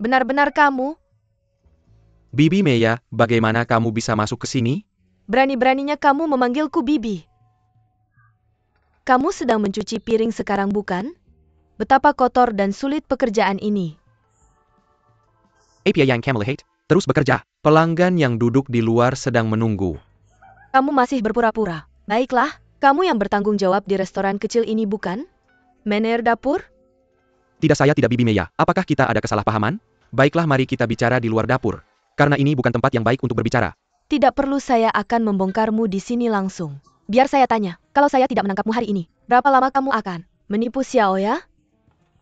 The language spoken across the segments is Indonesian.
Benar-benar kamu? Bibi Meya, bagaimana kamu bisa masuk ke sini? Berani-beraninya kamu memanggilku Bibi. Kamu sedang mencuci piring sekarang bukan? Betapa kotor dan sulit pekerjaan ini. Apa yang kamu lihat? Terus bekerja. Pelanggan yang duduk di luar sedang menunggu. Kamu masih berpura-pura. Baiklah, kamu yang bertanggung jawab di restoran kecil ini bukan? Manajer dapur? Tidak, saya tidak Bibi Meya. Apakah kita ada kesalahpahaman? Baiklah, mari kita bicara di luar dapur. Karena ini bukan tempat yang baik untuk berbicara. Tidak perlu, saya akan membongkarmu di sini langsung. Biar saya tanya, kalau saya tidak menangkapmu hari ini, berapa lama kamu akan menipu Xiaoya?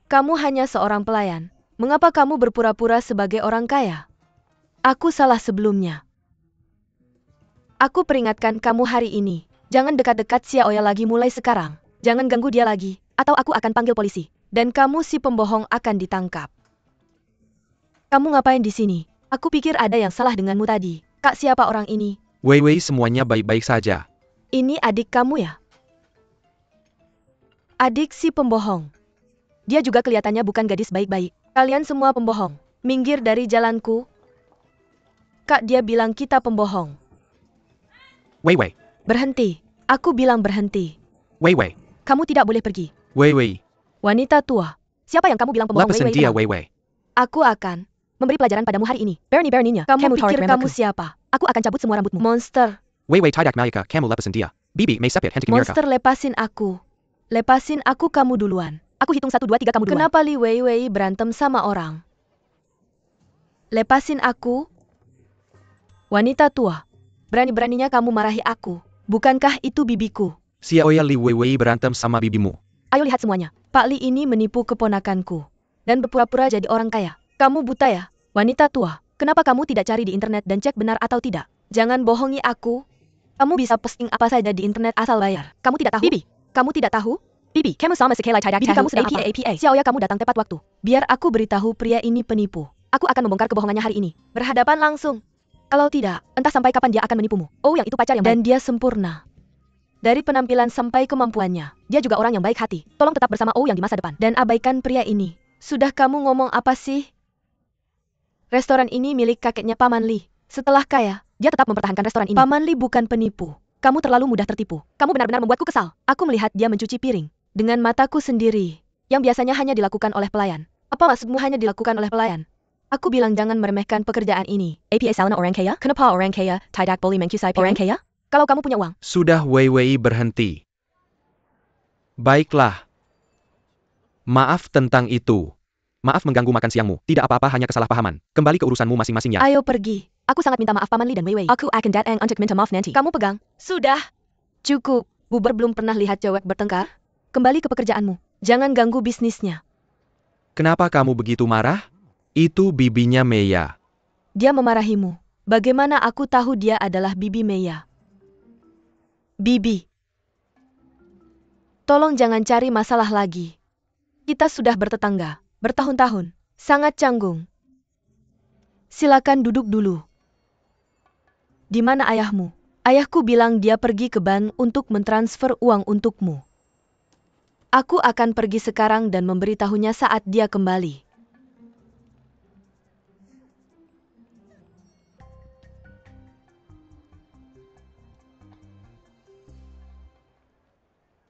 Kamu hanya seorang pelayan. Mengapa kamu berpura-pura sebagai orang kaya? Aku salah sebelumnya. Aku peringatkan kamu hari ini. Jangan dekat-dekat Xiaoya lagi mulai sekarang. Jangan ganggu dia lagi, atau aku akan panggil polisi. Dan kamu si pembohong akan ditangkap. Kamu ngapain di sini? Aku pikir ada yang salah denganmu tadi. Kak, siapa orang ini? Wei, semuanya baik-baik saja. Ini adik kamu ya? Adik si pembohong. Dia juga kelihatannya bukan gadis baik-baik. Kalian semua pembohong. Minggir dari jalanku. Kak, dia bilang kita pembohong. Wei. Berhenti. Aku bilang berhenti. Wei. Kamu tidak boleh pergi. Wei. Wanita tua. Siapa yang kamu bilang pembohong? Lepasin dia, Wei. Aku akan memberi pelajaran padamu hari ini. Berani-beraninya. Kamu pikir kamu siapa? Aku akan cabut semua rambutmu. Monster. Wei, tidak Malika, kamu lepasin dia. Bibi, may sepit, hentikan mereka. Monster, lepasin aku. Lepasin aku, kamu duluan. Aku hitung 1, 2, 3, kamu duluan. Kenapa Li Wei berantem sama orang? Lepasin aku. Wanita tua. Berani-beraninya kamu marahi aku. Bukankah itu bibiku? Xiaoya Li Wei berantem sama bibimu. Ayo lihat semuanya. Pak Li ini menipu keponakanku. Dan berpura-pura jadi orang kaya. Kamu buta ya? Wanita tua. Kenapa kamu tidak cari di internet dan cek benar atau tidak? Jangan bohongi aku. Kamu bisa posting apa saja di internet asal bayar. Kamu tidak tahu? Bibi, kamu tidak tahu? Bibi, kamu sama sekali tidak tahu. Bibi, kamu sedang apa? Xiaoya, kamu datang tepat waktu. Biar aku beritahu pria ini penipu. Aku akan membongkar kebohongannya hari ini. Berhadapan langsung. Kalau tidak, entah sampai kapan dia akan menipumu. Oh, yang itu pacar yang baik. Dan dia sempurna. Dari penampilan sampai kemampuannya, dia juga orang yang baik hati. Tolong tetap bersama Oh yang di masa depan. Dan abaikan pria ini. Sudah, kamu ngomong apa sih? Restoran ini milik kakeknya Paman Li. Setelah kaya, dia tetap mempertahankan restoran ini. Paman Li bukan penipu. Kamu terlalu mudah tertipu. Kamu benar-benar membuatku kesal. Aku melihat dia mencuci piring. Dengan mataku sendiri. Yang biasanya hanya dilakukan oleh pelayan. Apa maksudmu hanya dilakukan oleh pelayan? Aku bilang jangan meremehkan pekerjaan ini. APA salana orang kaya? Kenapa orang kaya tidak boleh mengkusai orang kaya? Kalau kamu punya uang. Sudah, Wei berhenti. Baiklah. Maaf tentang itu. Maaf mengganggu makan siangmu. Tidak apa-apa, hanya kesalahpahaman. Kembali ke urusanmu masing-masing ya. Ayo pergi. Aku sangat minta maaf Paman Li dan Wei. Aku akan datang untuk minta maaf nanti. Kamu pegang. Sudah. Cukup. Buber belum pernah lihat cewek bertengkar? Kembali ke pekerjaanmu. Jangan ganggu bisnisnya. Kenapa kamu begitu marah? Itu bibinya Meya. Dia memarahimu. Bagaimana aku tahu dia adalah bibi Meya? Bibi. Tolong jangan cari masalah lagi. Kita sudah bertetangga. Bertahun-tahun. Sangat canggung. Silakan duduk dulu. Di mana ayahmu? Ayahku bilang dia pergi ke bank untuk mentransfer uang untukmu. Aku akan pergi sekarang dan memberitahunya saat dia kembali.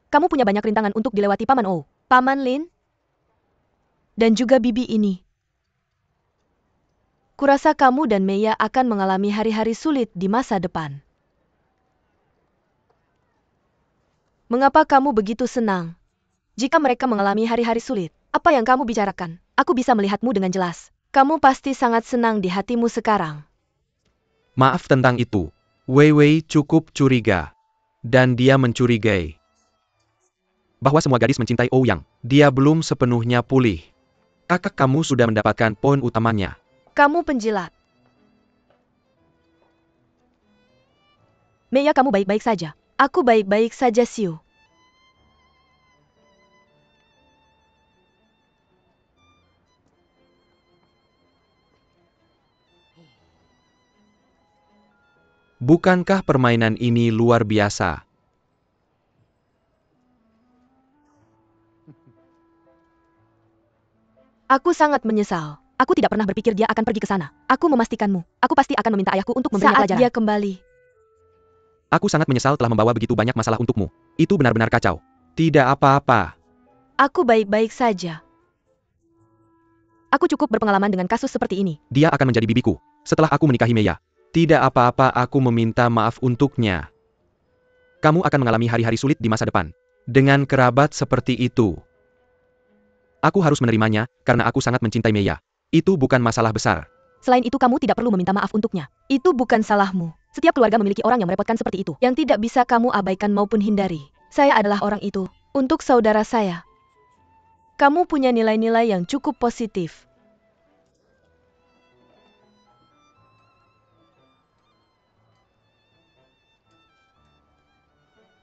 Kamu punya banyak rintangan untuk dilewati Paman Oh. Paman Lin? Dan juga bibi ini. Kurasa kamu dan Meya akan mengalami hari-hari sulit di masa depan. Mengapa kamu begitu senang? Jika mereka mengalami hari-hari sulit, apa yang kamu bicarakan? Aku bisa melihatmu dengan jelas. Kamu pasti sangat senang di hatimu sekarang. Maaf tentang itu. Wei cukup curiga. Dan dia mencurigai bahwa semua gadis mencintai Ouyang. Dia belum sepenuhnya pulih. Kakak kamu sudah mendapatkan poin utamanya. Kamu penjilat. Meya, kamu baik-baik saja. Aku baik-baik saja, Xiu. Bukankah permainan ini luar biasa? Aku sangat menyesal. Aku tidak pernah berpikir dia akan pergi ke sana. Aku memastikanmu. Aku pasti akan meminta ayahku untuk memberinya pelajaran. Saat dia kembali. Aku sangat menyesal telah membawa begitu banyak masalah untukmu. Itu benar-benar kacau. Tidak apa-apa. Aku baik-baik saja. Aku cukup berpengalaman dengan kasus seperti ini. Dia akan menjadi bibiku setelah aku menikahi Meiya. Tidak apa-apa, aku meminta maaf untuknya. Kamu akan mengalami hari-hari sulit di masa depan. Dengan kerabat seperti itu. Aku harus menerimanya, karena aku sangat mencintai Meiya. Itu bukan masalah besar. Selain itu kamu tidak perlu meminta maaf untuknya. Itu bukan salahmu. Setiap keluarga memiliki orang yang merepotkan seperti itu. Yang tidak bisa kamu abaikan maupun hindari. Saya adalah orang itu. Untuk saudara saya. Kamu punya nilai-nilai yang cukup positif.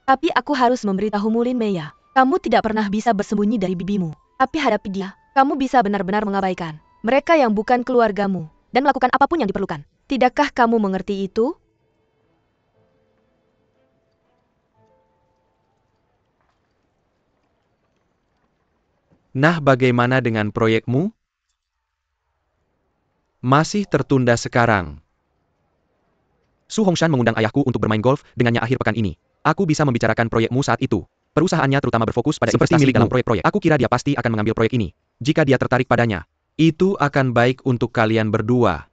Tapi aku harus memberitahumu Lin Meiya. Kamu tidak pernah bisa bersembunyi dari bibimu. Tapi hadapi dia, kamu bisa benar-benar mengabaikan mereka yang bukan keluargamu. Dan melakukan apapun yang diperlukan. Tidakkah kamu mengerti itu? Nah, bagaimana dengan proyekmu? Masih tertunda sekarang. Su Hongshan mengundang ayahku untuk bermain golf dengannya akhir pekan ini. Aku bisa membicarakan proyekmu saat itu. Perusahaannya terutama berfokus pada investasi dalam proyek-proyek. Aku kira dia pasti akan mengambil proyek ini. Jika dia tertarik padanya, itu akan baik untuk kalian berdua.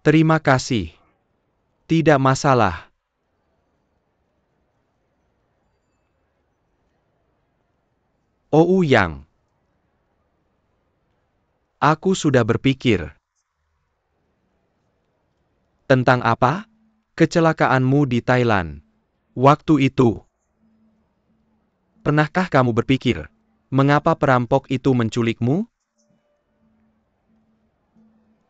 Terima kasih. Tidak masalah. Ouyang. Aku sudah berpikir. Tentang apa? Kecelakaanmu di Thailand. Waktu itu. Pernahkah kamu berpikir, mengapa perampok itu menculikmu?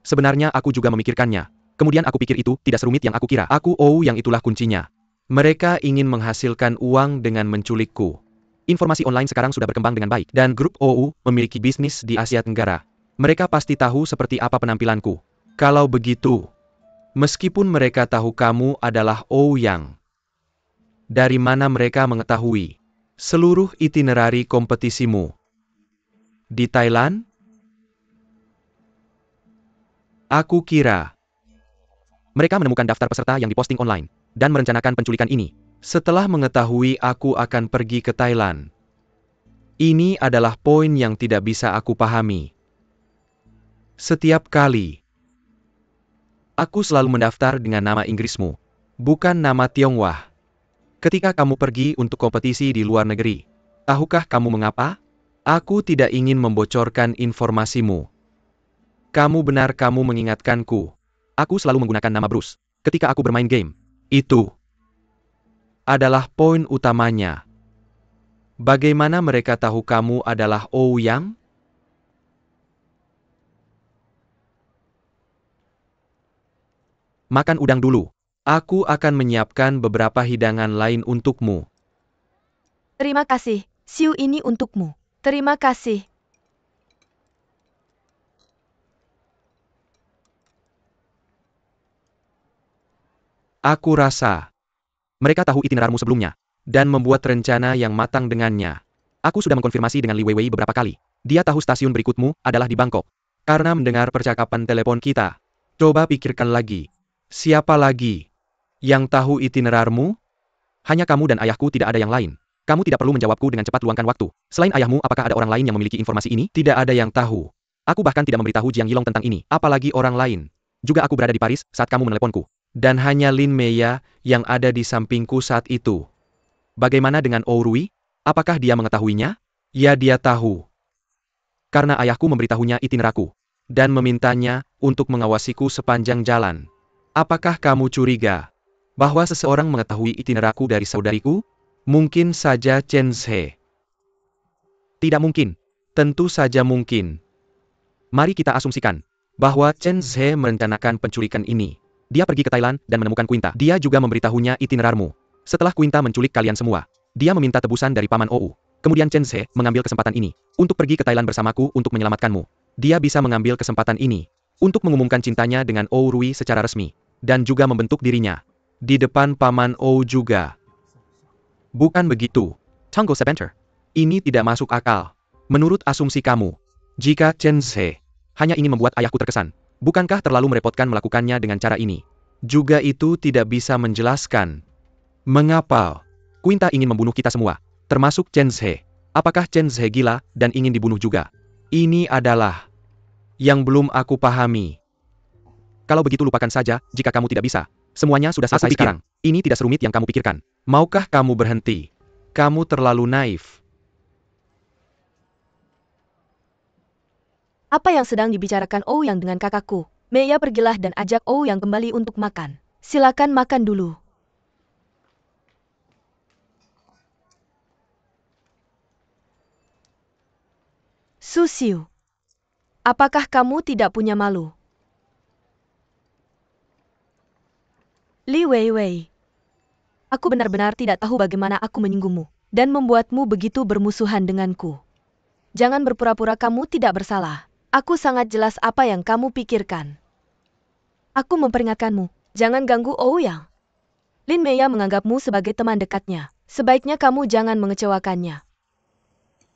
Sebenarnya aku juga memikirkannya. Kemudian aku pikir itu tidak serumit yang aku kira. Aku yang itulah kuncinya. Mereka ingin menghasilkan uang dengan menculikku. Informasi online sekarang sudah berkembang dengan baik. Dan grup OU memiliki bisnis di Asia Tenggara. Mereka pasti tahu seperti apa penampilanku. Kalau begitu, meskipun mereka tahu kamu adalah Ouyang, dari mana mereka mengetahui seluruh itinerari kompetisimu? Di Thailand? Aku kira mereka menemukan daftar peserta yang diposting online dan merencanakan penculikan ini. Setelah mengetahui aku akan pergi ke Thailand. Ini adalah poin yang tidak bisa aku pahami. Setiap kali aku selalu mendaftar dengan nama Inggrismu, bukan nama Tionghoa. Ketika kamu pergi untuk kompetisi di luar negeri, tahukah kamu mengapa? Aku tidak ingin membocorkan informasimu. Kamu benar, kamu mengingatkanku. Aku selalu menggunakan nama Bruce ketika aku bermain game. Itu adalah poin utamanya. Bagaimana mereka tahu kamu adalah Ouyang? Makan udang dulu. Aku akan menyiapkan beberapa hidangan lain untukmu. Terima kasih. Siu ini untukmu. Terima kasih. Aku rasa mereka tahu itinerarmu sebelumnya dan membuat rencana yang matang dengannya. Aku sudah mengkonfirmasi dengan Li Weiwei beberapa kali. Dia tahu stasiun berikutmu adalah di Bangkok. Karena mendengar percakapan telepon kita. Coba pikirkan lagi. Siapa lagi yang tahu itinerarmu? Hanya kamu dan ayahku, tidak ada yang lain. Kamu tidak perlu menjawabku dengan cepat, luangkan waktu. Selain ayahmu, apakah ada orang lain yang memiliki informasi ini? Tidak ada yang tahu. Aku bahkan tidak memberitahu Jiang Yilong tentang ini. Apalagi orang lain. Juga aku berada di Paris saat kamu meneleponku. Dan hanya Lin Meiya yang ada di sampingku saat itu. Bagaimana dengan Ourui? Apakah dia mengetahuinya? Ya, dia tahu. Karena ayahku memberitahunya itinerarku. Dan memintanya untuk mengawasiku sepanjang jalan. Apakah kamu curiga bahwa seseorang mengetahui itinerarku dari saudariku? Mungkin saja Chen Zhe. Tidak mungkin. Tentu saja mungkin. Mari kita asumsikan bahwa Chen Zhe merencanakan penculikan ini. Dia pergi ke Thailand dan menemukan Quinta. Dia juga memberitahunya itinerarmu. Setelah Quinta menculik kalian semua, dia meminta tebusan dari Paman Ou. Kemudian Chen Zhe mengambil kesempatan ini untuk pergi ke Thailand bersamaku untuk menyelamatkanmu. Dia bisa mengambil kesempatan ini untuk mengumumkan cintanya dengan Ourui secara resmi. Dan juga membentuk dirinya di depan Paman Ou juga. Bukan begitu, Tunggu sebentar. Ini tidak masuk akal. Menurut asumsi kamu, Jika Chen Zhe hanya ingin membuat ayahku terkesan, bukankah terlalu merepotkan melakukannya dengan cara ini? Juga itu tidak bisa menjelaskan mengapa Quinta ingin membunuh kita semua, termasuk Chen Zhe. Apakah Chen Zhe gila dan ingin dibunuh juga? Ini adalah yang belum aku pahami. Kalau begitu lupakan saja, jika kamu tidak bisa. Semuanya sudah selesai sekarang. Ini tidak serumit yang kamu pikirkan. Maukah kamu berhenti? Kamu terlalu naif. Apa yang sedang dibicarakan Ouyang dengan kakakku? Meiya pergilah dan ajak Ouyang kembali untuk makan. Silakan makan dulu. Susiu, apakah kamu tidak punya malu? Li Weiwei, aku benar-benar tidak tahu bagaimana aku menyinggungmu dan membuatmu begitu bermusuhan denganku. Jangan berpura-pura kamu tidak bersalah. Aku sangat jelas apa yang kamu pikirkan. Aku memperingatkanmu, jangan ganggu Ouyang. Lin Meiya menganggapmu sebagai teman dekatnya. Sebaiknya kamu jangan mengecewakannya.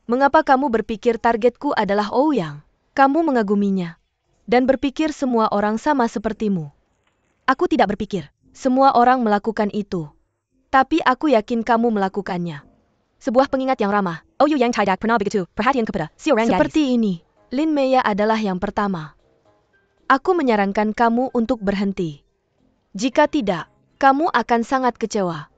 Mengapa kamu berpikir targetku adalah Ouyang? Kamu mengaguminya dan berpikir semua orang sama sepertimu. Aku tidak berpikir semua orang melakukan itu. Tapi aku yakin kamu melakukannya. Sebuah pengingat yang ramah. Ouyang tidak pernah begitu perhatian kepada si orang gadis. Seperti ini, Lin Meiya adalah yang pertama. Aku menyarankan kamu untuk berhenti. Jika tidak, kamu akan sangat kecewa.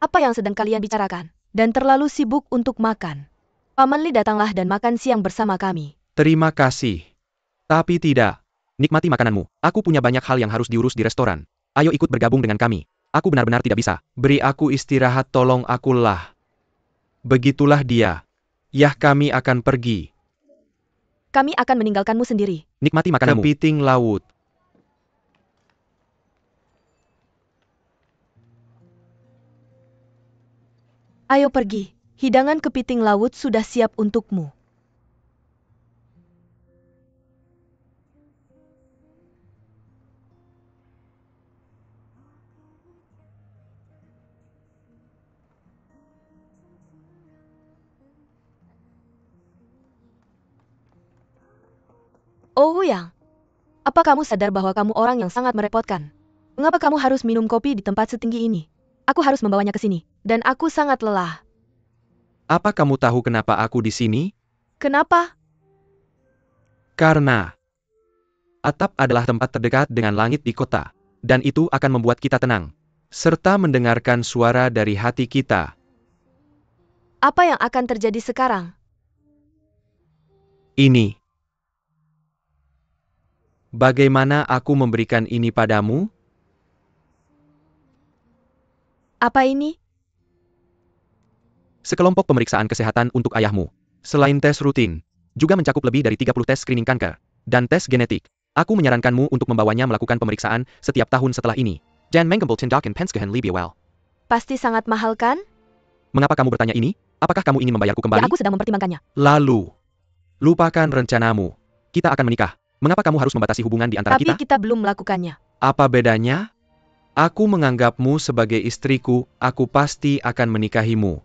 Apa yang sedang kalian bicarakan? Dan terlalu sibuk untuk makan. Paman Li datanglah dan makan siang bersama kami. Terima kasih. Tapi tidak. Nikmati makananmu. Aku punya banyak hal yang harus diurus di restoran. Ayo ikut bergabung dengan kami. Aku benar-benar tidak bisa. Beri aku istirahat, tolong akulah. Begitulah dia. Yah, kami akan pergi. Kami akan meninggalkanmu sendiri. Nikmati makananmu. Kepiting laut. Ayo pergi. Hidangan kepiting laut sudah siap untukmu. Ouyang, apa kamu sadar bahwa kamu orang yang sangat merepotkan? Mengapa kamu harus minum kopi di tempat setinggi ini? Aku harus membawanya ke sini, dan aku sangat lelah. Apa kamu tahu kenapa aku di sini? Kenapa? Karena atap adalah tempat terdekat dengan langit di kota, dan itu akan membuat kita tenang, serta mendengarkan suara dari hati kita. Apa yang akan terjadi sekarang? Ini. Bagaimana aku memberikan ini padamu? Apa ini? Sekelompok pemeriksaan kesehatan untuk ayahmu. Selain tes rutin, juga mencakup lebih dari 30 tes screening kanker, dan tes genetik. Aku menyarankanmu untuk membawanya melakukan pemeriksaan setiap tahun setelah ini. Dan mengambil tindakan pencegahan lebih awal. Pasti sangat mahal kan? Mengapa kamu bertanya ini? Apakah kamu ingin membayarku kembali? Ya, aku sedang mempertimbangkannya. Lalu, lupakan rencanamu. Kita akan menikah. Mengapa kamu harus membatasi hubungan di antara kita? Tapi kita belum melakukannya. Apa bedanya? Aku menganggapmu sebagai istriku, aku pasti akan menikahimu.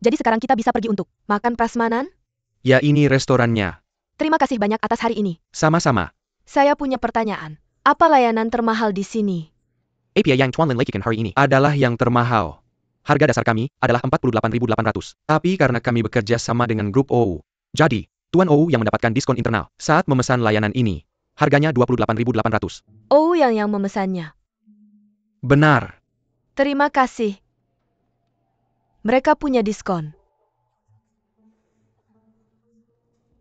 Jadi sekarang kita bisa pergi untuk makan prasmanan? Ya, ini restorannya. Terima kasih banyak atas hari ini. Sama-sama. Saya punya pertanyaan. Apa layanan termahal di sini? API yang Tuan Lin Lakikan hari ini adalah yang termahal. Harga dasar kami adalah 48.800. Tapi karena kami bekerja sama dengan grup OU, jadi Tuan OU yang mendapatkan diskon internal saat memesan layanan ini. Harganya 28.800. Oh, yang memesannya. Benar. Terima kasih. Mereka punya diskon.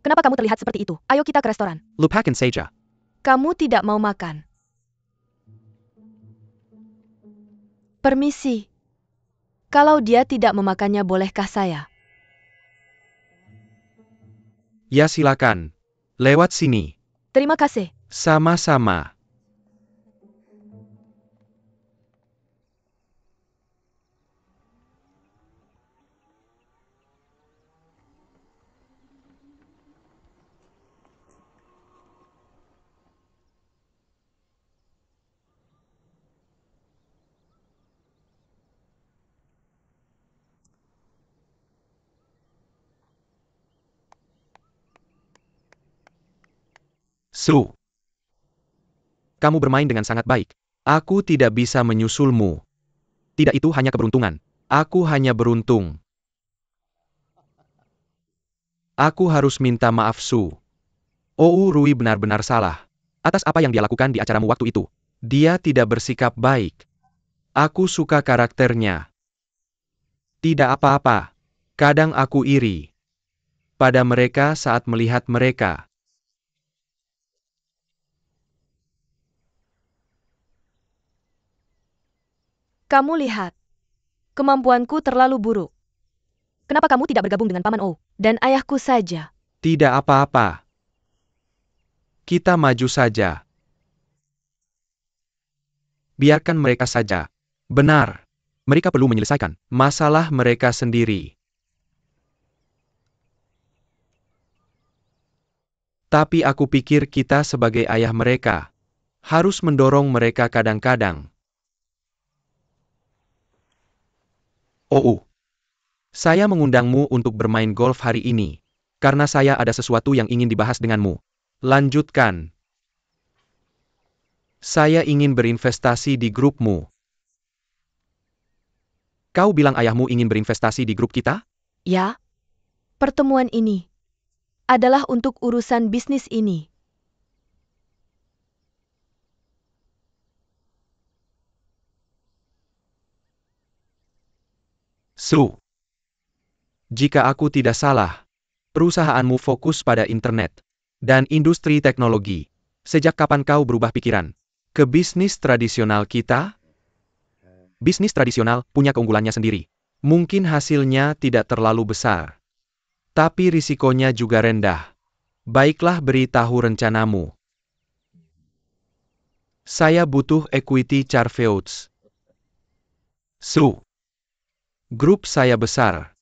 Kenapa kamu terlihat seperti itu? Ayo kita ke restoran. Lupakan saja. Kamu tidak mau makan. Permisi. Kalau dia tidak memakannya, bolehkah saya? Ya, silakan. Lewat sini. Terima kasih. Sama-sama. Su. Kamu bermain dengan sangat baik. Aku tidak bisa menyusulmu. Tidak, itu hanya keberuntungan. Aku hanya beruntung. Aku harus minta maaf, Su. Rui benar-benar salah atas apa yang dia lakukan di acaramu waktu itu. Dia tidak bersikap baik. Aku suka karakternya. Tidak apa-apa. Kadang aku iri pada mereka saat melihat mereka. Kamu lihat, kemampuanku terlalu buruk. Kenapa kamu tidak bergabung dengan Paman O dan ayahku saja? Tidak apa-apa. Kita maju saja. Biarkan mereka saja. Benar. Mereka perlu menyelesaikan masalah mereka sendiri. Tapi aku pikir kita sebagai ayah mereka harus mendorong mereka kadang-kadang. Saya mengundangmu untuk bermain golf hari ini, karena saya ada sesuatu yang ingin dibahas denganmu. Lanjutkan. Saya ingin berinvestasi di grupmu. Kau bilang ayahmu ingin berinvestasi di grup kita? Ya, pertemuan ini adalah untuk urusan bisnis ini. Su. Jika aku tidak salah, perusahaanmu fokus pada internet dan industri teknologi. Sejak kapan kau berubah pikiran ke bisnis tradisional kita? Bisnis tradisional punya keunggulannya sendiri. Mungkin hasilnya tidak terlalu besar, tapi risikonya juga rendah. Baiklah, beritahu rencanamu. Saya butuh equity Charveux. Su. Grup saya besar.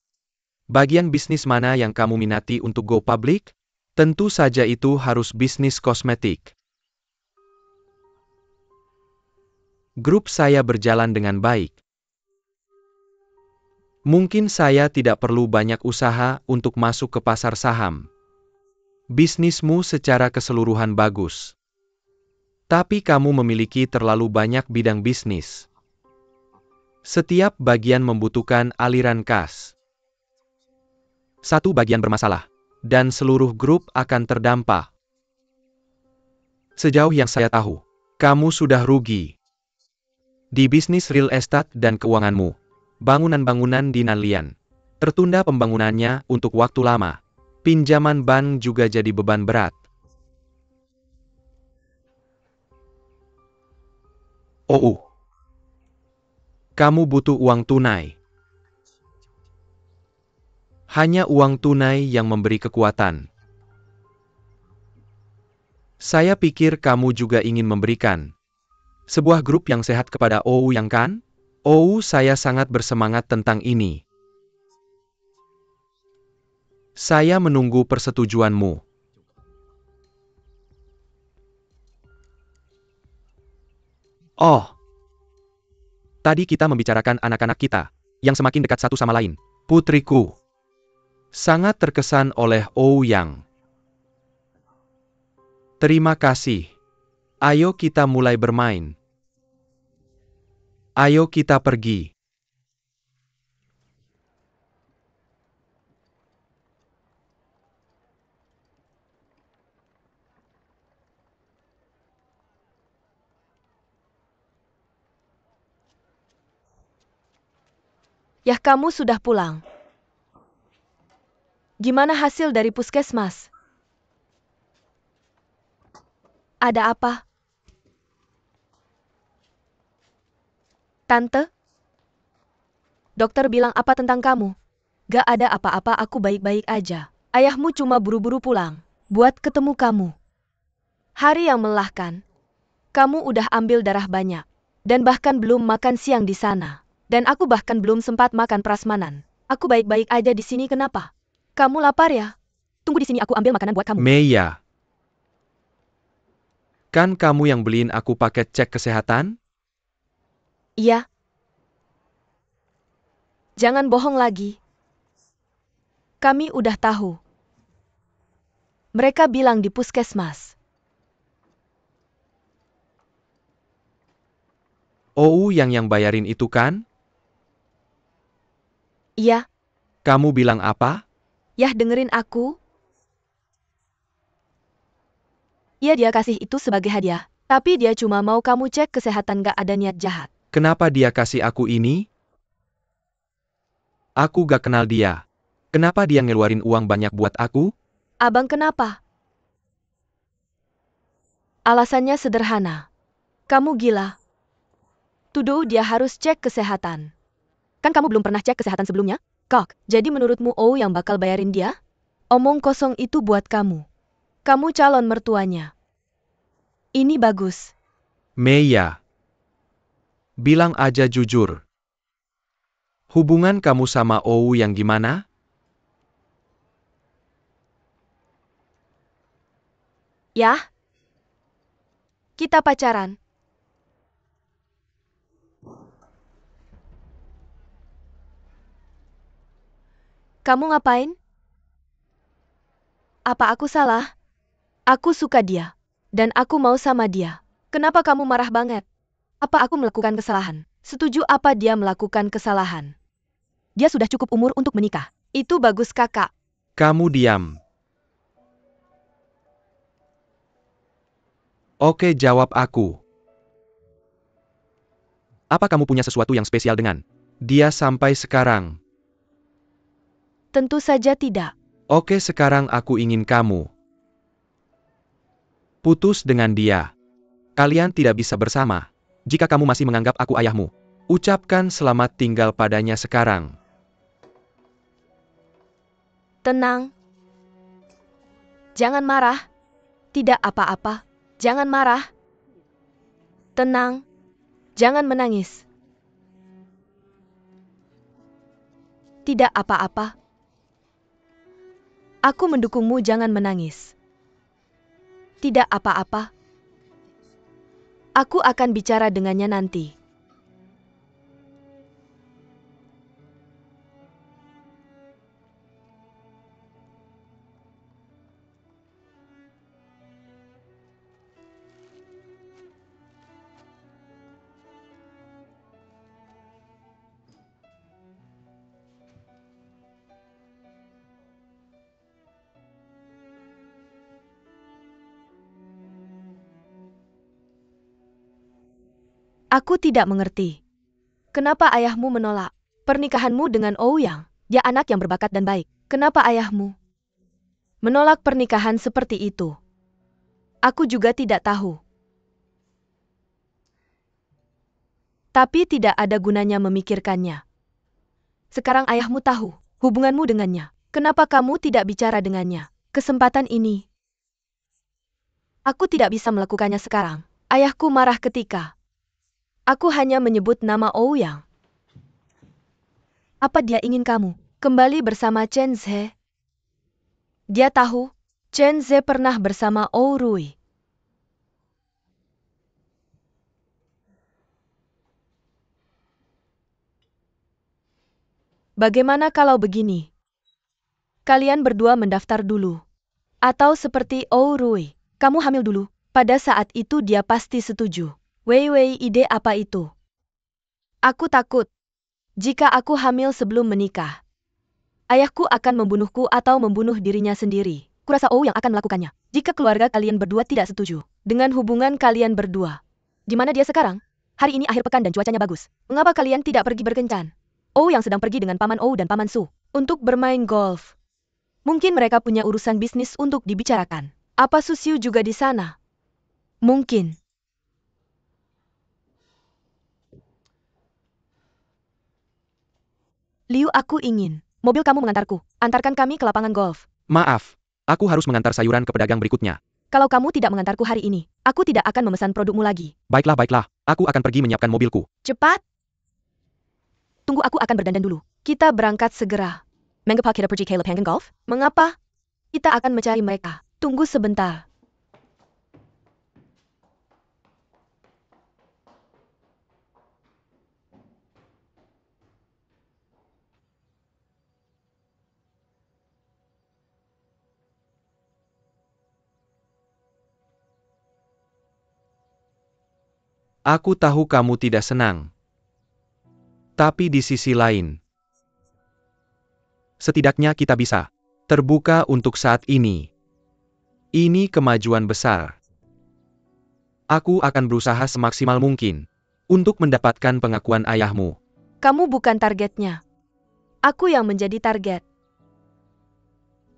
Bagian bisnis mana yang kamu minati untuk go public? Tentu saja itu harus bisnis kosmetik. Grup saya berjalan dengan baik. Mungkin saya tidak perlu banyak usaha untuk masuk ke pasar saham. Bisnismu secara keseluruhan bagus. Tapi kamu memiliki terlalu banyak bidang bisnis. Setiap bagian membutuhkan aliran kas. Satu bagian bermasalah, dan seluruh grup akan terdampak. Sejauh yang saya tahu, kamu sudah rugi di bisnis real estate dan keuanganmu. Bangunan-bangunan di Nanlian tertunda pembangunannya untuk waktu lama. Pinjaman bank juga jadi beban berat. Kamu butuh uang tunai. Hanya uang tunai yang memberi kekuatan. Saya pikir kamu juga ingin memberikan sebuah grup yang sehat kepada yang kan? Saya sangat bersemangat tentang ini. Saya menunggu persetujuanmu. Tadi kita membicarakan anak-anak kita yang semakin dekat satu sama lain. Putriku sangat terkesan oleh Yang. Terima kasih. Ayo kita mulai bermain. Ayo kita pergi. Yah, kamu sudah pulang. Gimana hasil dari puskesmas? Ada apa? Tante? Dokter bilang apa tentang kamu? Gak ada apa-apa, aku baik-baik aja. Ayahmu cuma buru-buru pulang buat ketemu kamu. Hari yang melelahkan. Kamu udah ambil darah banyak. Dan bahkan belum makan siang di sana. Dan aku bahkan belum sempat makan prasmanan. Aku baik-baik aja di sini, kenapa? Kamu lapar ya? Tunggu di sini, aku ambil makanan buat kamu. Meia. Kan kamu yang beliin aku paket cek kesehatan? Iya. Jangan bohong lagi. Kami udah tahu. Mereka bilang di puskesmas Oh yang bayarin itu kan? Iya, Kamu bilang apa? yah dengerin aku. Ya dia kasih itu sebagai hadiah. Tapi dia cuma mau kamu cek kesehatan gak ada niat jahat. Kenapa dia kasih aku ini? Aku gak kenal dia. Kenapa dia ngeluarin uang banyak buat aku? Abang kenapa? Alasannya sederhana. Kamu gila. Tuduh dia harus cek kesehatan. Kan kamu belum pernah cek kesehatan sebelumnya? Kok, jadi menurutmu Oh yang bakal bayarin dia? Omong kosong itu buat kamu. Kamu calon mertuanya. Ini bagus. Meya. Bilang aja jujur. Hubungan kamu sama Oh yang gimana? Yah, kita pacaran. Kamu ngapain? Apa aku salah? Aku suka dia. Dan aku mau sama dia. Kenapa kamu marah banget? Apa aku melakukan kesalahan? Setuju apa dia melakukan kesalahan? Dia sudah cukup umur untuk menikah. Itu bagus kakak. Kamu diam. Oke, jawab aku. Apa kamu punya sesuatu yang spesial dengan dia sampai sekarang? Tentu saja tidak. Oke, sekarang aku ingin kamu putus dengan dia. Kalian tidak bisa bersama. Jika kamu masih menganggap aku ayahmu, ucapkan selamat tinggal padanya sekarang. Tenang. Jangan marah. Tidak apa-apa. Jangan marah. Tenang. Jangan menangis. Tidak apa-apa. Aku mendukungmu, jangan menangis. Tidak apa-apa. Aku akan bicara dengannya nanti. Aku tidak mengerti. Kenapa ayahmu menolak pernikahanmu dengan Ouyang? Dia anak yang berbakat dan baik. Kenapa ayahmu menolak pernikahan seperti itu? Aku juga tidak tahu. Tapi tidak ada gunanya memikirkannya. Sekarang ayahmu tahu hubunganmu dengannya. Kenapa kamu tidak bicara dengannya? Kesempatan ini. Aku tidak bisa melakukannya sekarang. Ayahku marah ketika aku hanya menyebut nama Ouyang. Apa dia ingin kamu kembali bersama Chen Ze? Dia tahu Chen Ze pernah bersama Oh Rui. Bagaimana kalau begini? Kalian berdua mendaftar dulu. Atau seperti Oh Rui, kamu hamil dulu. Pada saat itu dia pasti setuju. Wei, ide apa itu? Aku takut. Jika aku hamil sebelum menikah, ayahku akan membunuhku atau membunuh dirinya sendiri. Kurasa Oh yang akan melakukannya. Jika keluarga kalian berdua tidak setuju dengan hubungan kalian berdua. Di mana dia sekarang? Hari ini akhir pekan dan cuacanya bagus. Mengapa kalian tidak pergi berkencan? Oh yang sedang pergi dengan Paman Oh dan Paman Su untuk bermain golf. Mungkin mereka punya urusan bisnis untuk dibicarakan. Apa Susiu juga di sana? Mungkin. Liu, aku ingin mobil kamu mengantarku. Antarkan kami ke lapangan golf. Maaf, aku harus mengantar sayuran ke pedagang berikutnya. Kalau kamu tidak mengantarku hari ini, aku tidak akan memesan produkmu lagi. Baiklah, aku akan pergi menyiapkan mobilku. Cepat. Tunggu, aku akan berdandan dulu. Kita berangkat segera. Mengapa kita pergi ke lapangan golf? Mengapa? Kita akan mencari mereka. Tunggu sebentar. Aku tahu kamu tidak senang. Tapi di sisi lain, setidaknya kita bisa terbuka untuk saat ini. Ini kemajuan besar. Aku akan berusaha semaksimal mungkin untuk mendapatkan pengakuan ayahmu. Kamu bukan targetnya. Aku yang menjadi target.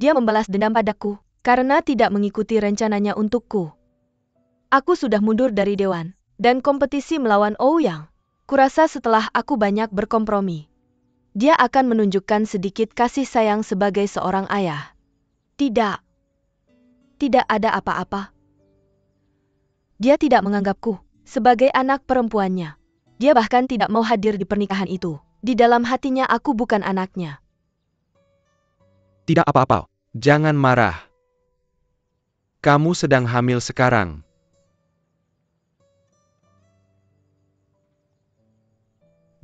Dia membalas dendam padaku karena tidak mengikuti rencananya untukku. Aku sudah mundur dari dewan dan kompetisi melawan Ouyang. Kurasa setelah aku banyak berkompromi, dia akan menunjukkan sedikit kasih sayang sebagai seorang ayah. Tidak. Tidak ada apa-apa. Dia tidak menganggapku sebagai anak perempuannya. Dia bahkan tidak mau hadir di pernikahan itu. Di dalam hatinya aku bukan anaknya. Tidak apa-apa. Jangan marah. Kamu sedang hamil sekarang.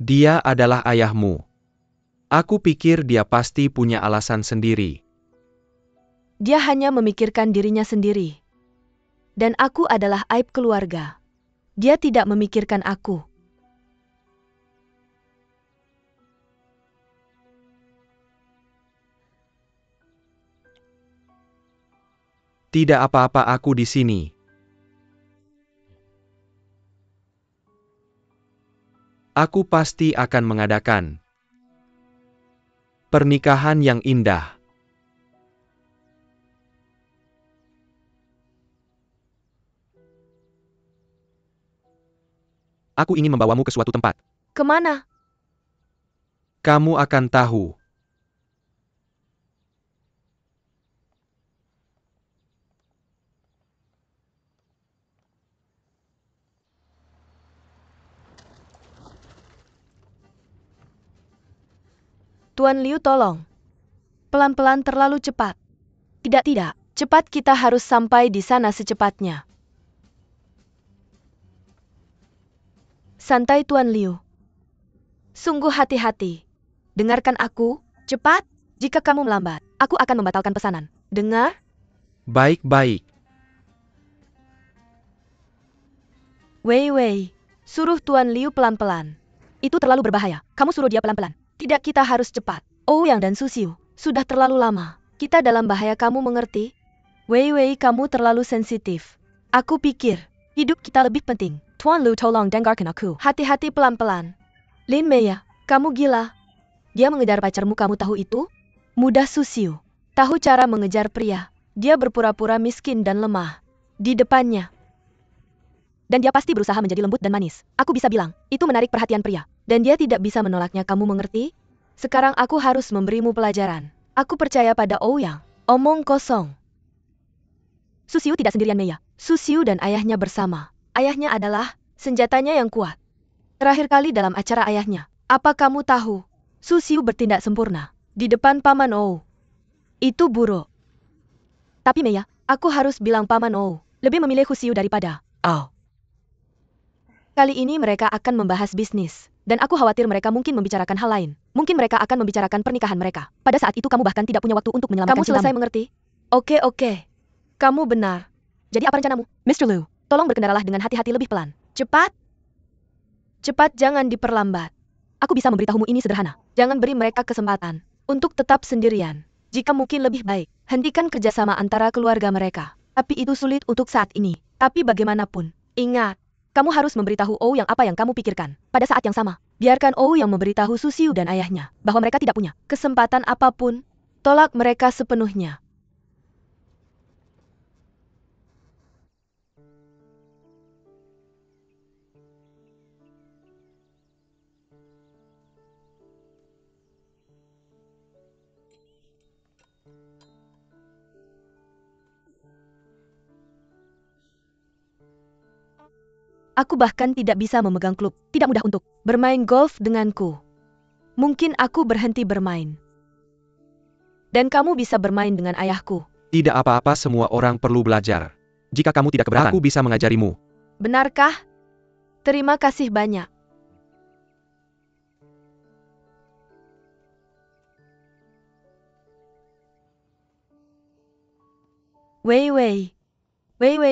Dia adalah ayahmu. Aku pikir dia pasti punya alasan sendiri. Dia hanya memikirkan dirinya sendiri. Dan aku adalah aib keluarga. Dia tidak memikirkan aku. Tidak apa-apa, aku di sini. Aku pasti akan mengadakan pernikahan yang indah. Aku ingin membawamu ke suatu tempat. Kemana? Kamu akan tahu. Tuan Liu, tolong. Pelan-pelan terlalu cepat. Tidak. Cepat, kita harus sampai di sana secepatnya. Santai, Tuan Liu. Sungguh hati-hati. Dengarkan aku, cepat. Jika kamu melambat, aku akan membatalkan pesanan. Dengar? Baik-baik. Wei, suruh Tuan Liu pelan-pelan. Itu terlalu berbahaya. Kamu suruh dia pelan-pelan. Tidak, kita harus cepat. Ouyang dan Su Xiu, sudah terlalu lama. Kita dalam bahaya, kamu mengerti? Wei, kamu terlalu sensitif. Aku pikir, hidup kita lebih penting. Tuan Liu, tolong dengarkan aku. Hati-hati, pelan-pelan. Lin Mei, kamu gila. Dia mengejar pacarmu, kamu tahu itu? Mudah, Su Xiu. Tahu cara mengejar pria. Dia berpura-pura miskin dan lemah. Di depannya. Dan dia pasti berusaha menjadi lembut dan manis. Aku bisa bilang, itu menarik perhatian pria. Dan dia tidak bisa menolaknya, kamu mengerti? Sekarang aku harus memberimu pelajaran. Aku percaya pada Ouyang. Omong kosong. Su Xiu tidak sendirian, Mei. Su Xiu dan ayahnya bersama. Ayahnya adalah senjatanya yang kuat. Terakhir kali dalam acara ayahnya, apa kamu tahu? Su Xiu bertindak sempurna di depan Paman Ou. Itu buruk. Tapi Mei, aku harus bilang Paman Ou lebih memilih Hu Xiu daripada Ao. Kali ini mereka akan membahas bisnis. Dan aku khawatir mereka mungkin membicarakan hal lain. Mungkin mereka akan membicarakan pernikahan mereka. Pada saat itu kamu bahkan tidak punya waktu untuk menyelamatkan cintamu. Kamu selesai mengerti? Oke. Kamu benar. Jadi apa rencanamu? Mr. Liu, tolong berkendaralah dengan hati-hati, lebih pelan. Cepat, jangan diperlambat. Aku bisa memberitahumu ini sederhana. Jangan beri mereka kesempatan untuk tetap sendirian. Jika mungkin lebih baik, hentikan kerjasama antara keluarga mereka. Tapi itu sulit untuk saat ini. Tapi bagaimanapun, ingat, kamu harus memberitahu Ouyang apa yang kamu pikirkan. Pada saat yang sama, biarkan Ouyang memberitahu Su Xiu dan ayahnya bahwa mereka tidak punya kesempatan apapun. Tolak mereka sepenuhnya. Aku bahkan tidak bisa memegang klub. Tidak mudah untuk bermain golf denganku. Mungkin aku berhenti bermain. Dan kamu bisa bermain dengan ayahku. Tidak apa-apa, semua orang perlu belajar. Jika kamu tidak keberatan, aku bisa mengajarimu. Benarkah? Terima kasih banyak. Wei,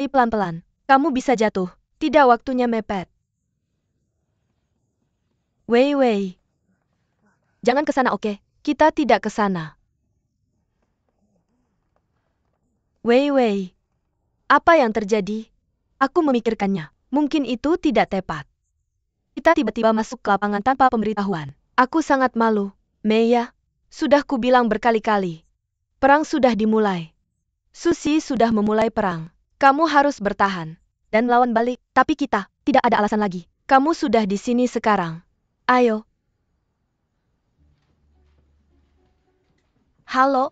pelan-pelan. Kamu bisa jatuh. Tidak, waktunya mepet. Wei Wei. Jangan ke sana, oke? Kita tidak ke sana. Wei Wei. Apa yang terjadi? Aku memikirkannya. Mungkin itu tidak tepat. Kita tiba-tiba masuk ke lapangan tanpa pemberitahuan. Aku sangat malu. Mei, sudah kubilang berkali-kali. Perang sudah dimulai. Susi sudah memulai perang. Kamu harus bertahan dan lawan balik. Tapi kita tidak ada alasan lagi. Kamu sudah di sini sekarang. Ayo. Halo?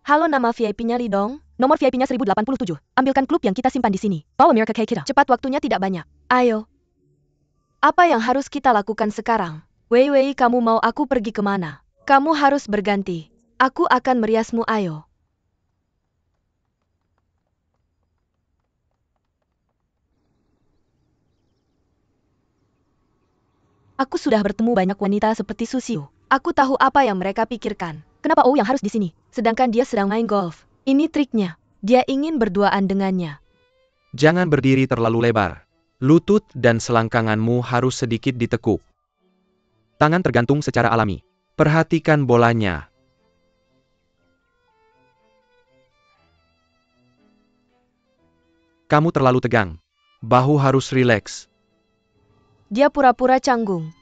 Halo, nama VIP-nya Lee Dong. Nomor VIP-nya 1087. Ambilkan klub yang kita simpan di sini. Bawa America K kita. Cepat, waktunya tidak banyak. Ayo. Apa yang harus kita lakukan sekarang? Wei Wei, kamu mau aku pergi kemana? Kamu harus berganti. Aku akan meriasmu, ayo. Aku sudah bertemu banyak wanita seperti Susiu. Aku tahu apa yang mereka pikirkan. Kenapa Oh yang harus di sini? Sedangkan dia sedang main golf. Ini triknya. Dia ingin berduaan dengannya. Jangan berdiri terlalu lebar. Lutut dan selangkanganmu harus sedikit ditekuk. Tangan tergantung secara alami. Perhatikan bolanya. Kamu terlalu tegang. Bahu harus rileks. Dia pura-pura canggung.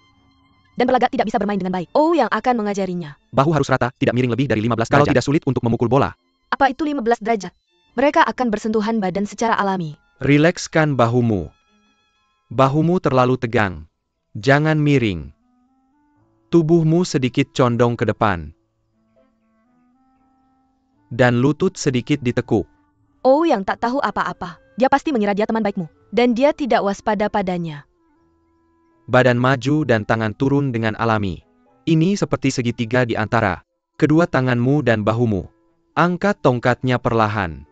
Dan berlagak tidak bisa bermain dengan baik. Oh yang akan mengajarinya. Bahu harus rata, tidak miring lebih dari 15 derajat. Kalau tidak sulit untuk memukul bola. Apa itu 15 derajat? Mereka akan bersentuhan badan secara alami. Rilekskan bahumu. Bahumu terlalu tegang. Jangan miring. Tubuhmu sedikit condong ke depan. Dan lutut sedikit ditekuk. Oh yang tak tahu apa-apa. Dia pasti mengira dia teman baikmu. Dan dia tidak waspada padanya. Badan maju dan tangan turun dengan alami. Ini seperti segitiga di antara kedua tanganmu dan bahumu. Angkat tongkatnya perlahan.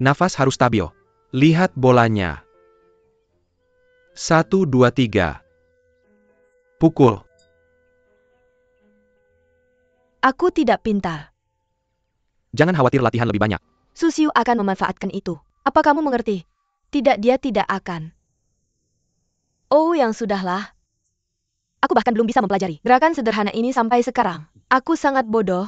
Nafas harus stabil. Lihat bolanya. 1, 2, 3. Pukul. Aku tidak pintar. Jangan khawatir latihan lebih banyak. Susiu akan memanfaatkan itu. Apa kamu mengerti? Tidak, dia tidak akan. Oh yang sudahlah. Aku bahkan belum bisa mempelajari gerakan sederhana ini sampai sekarang. Aku sangat bodoh.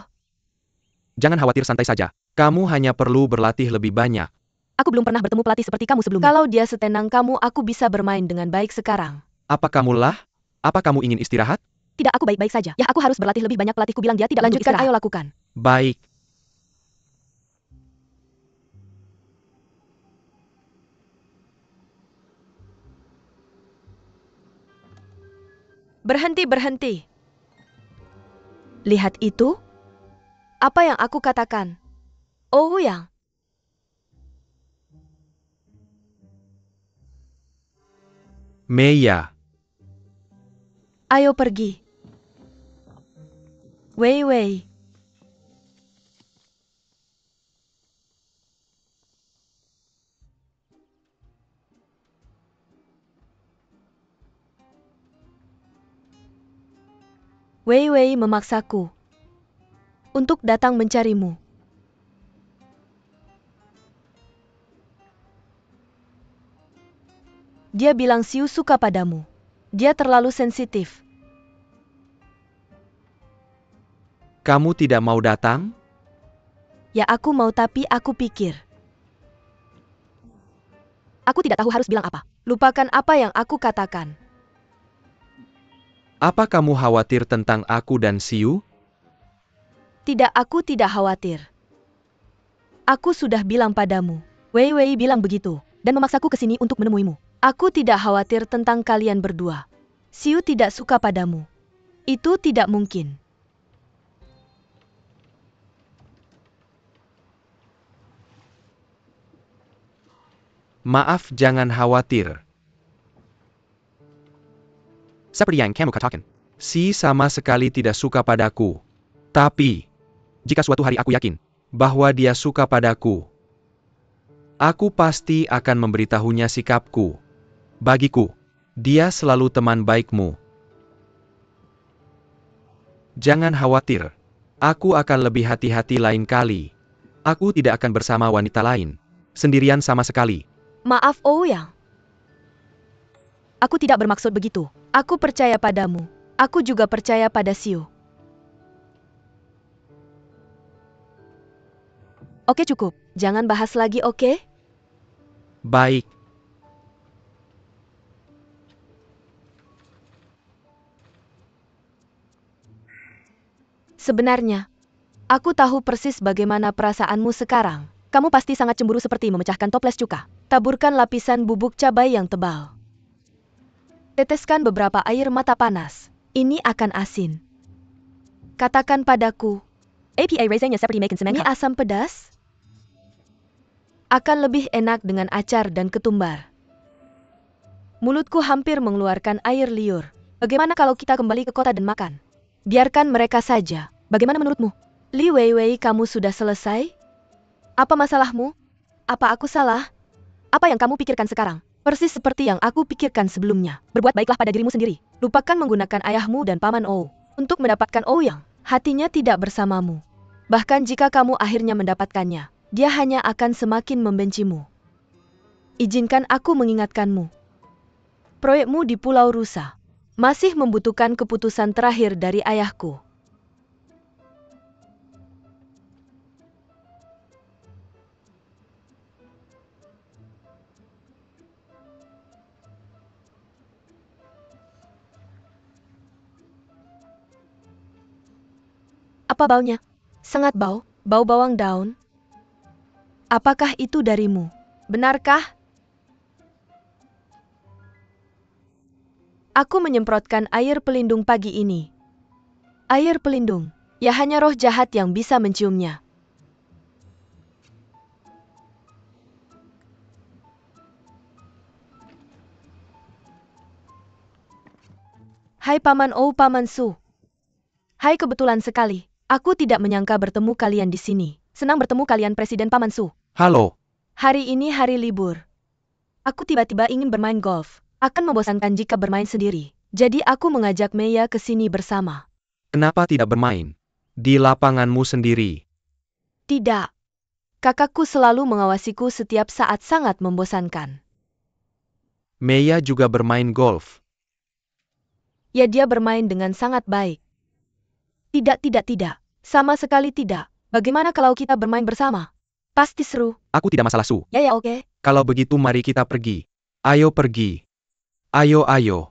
Jangan khawatir, santai saja. Kamu hanya perlu berlatih lebih banyak. Aku belum pernah bertemu pelatih seperti kamu sebelumnya. Kalau dia setenang kamu, aku bisa bermain dengan baik sekarang. Apa kamu lelah? Apa kamu ingin istirahat? Tidak, aku baik-baik saja. Ya, aku harus berlatih lebih banyak. Pelatihku bilang dia tidak lanjutkan. Ayo lakukan. Baik. Berhenti, berhenti. Lihat itu? Apa yang aku katakan? Oh yang. Mei. Ayo pergi. Wei Wei. Wei Wei memaksaku untuk datang mencarimu. Dia bilang Siu suka padamu. Dia terlalu sensitif. Kamu tidak mau datang? Ya aku mau, tapi aku pikir. Aku tidak tahu harus bilang apa. Lupakan apa yang aku katakan. Apa kamu khawatir tentang aku dan Siu? Tidak, aku tidak khawatir. Aku sudah bilang padamu. Wei Wei bilang begitu, dan memaksaku ke sini untuk menemuimu. Aku tidak khawatir tentang kalian berdua. Siu tidak suka padamu. Itu tidak mungkin. Maaf, jangan khawatir. Seperti yang kamu katakan. Si sama sekali tidak suka padaku. Tapi, jika suatu hari aku yakin bahwa dia suka padaku, aku pasti akan memberitahunya sikapku. Bagiku, dia selalu teman baikmu. Jangan khawatir. Aku akan lebih hati-hati lain kali. Aku tidak akan bersama wanita lain. Sendirian sama sekali. Maaf, Oh yang. Aku tidak bermaksud begitu. Aku percaya padamu. Aku juga percaya pada Siu. Oke cukup. Jangan bahas lagi oke? Baik. Sebenarnya, aku tahu persis bagaimana perasaanmu sekarang. Kamu pasti sangat cemburu seperti memecahkan toples cuka. Taburkan lapisan bubuk cabai yang tebal. Teteskan beberapa air mata panas. Ini akan asin. Katakan padaku, ini asam pedas? Akan lebih enak dengan acar dan ketumbar. Mulutku hampir mengeluarkan air liur. Bagaimana kalau kita kembali ke kota dan makan? Biarkan mereka saja. Bagaimana menurutmu? Li Weiwei, kamu sudah selesai? Apa masalahmu? Apa aku salah? Apa yang kamu pikirkan sekarang? Persis seperti yang aku pikirkan sebelumnya. Berbuat baiklah pada dirimu sendiri. Lupakan menggunakan ayahmu dan paman Ou untuk mendapatkan Ouyang. Hatinya tidak bersamamu. Bahkan jika kamu akhirnya mendapatkannya, dia hanya akan semakin membencimu. Izinkan aku mengingatkanmu. Proyekmu di Pulau Rusa masih membutuhkan keputusan terakhir dari ayahku. Apa baunya? Sangat bau, bau bawang daun. Apakah itu darimu? Benarkah? Aku menyemprotkan air pelindung pagi ini. Air pelindung, ya hanya roh jahat yang bisa menciumnya. Hai Paman Ou, Paman Su. Hai, kebetulan sekali. Aku tidak menyangka bertemu kalian di sini. Senang bertemu kalian Presiden Paman Su. Halo. Hari ini hari libur. Aku tiba-tiba ingin bermain golf. Akan membosankan jika bermain sendiri. Jadi aku mengajak Meiya ke sini bersama. Kenapa tidak bermain di lapanganmu sendiri? Tidak. Kakakku selalu mengawasiku setiap saat, sangat membosankan. Meiya juga bermain golf. Ya, dia bermain dengan sangat baik. Tidak. Sama sekali tidak. Bagaimana kalau kita bermain bersama? Pasti seru. Aku tidak masalah, Su. Ya, oke. Kalau begitu mari kita pergi. Ayo pergi. Ayo.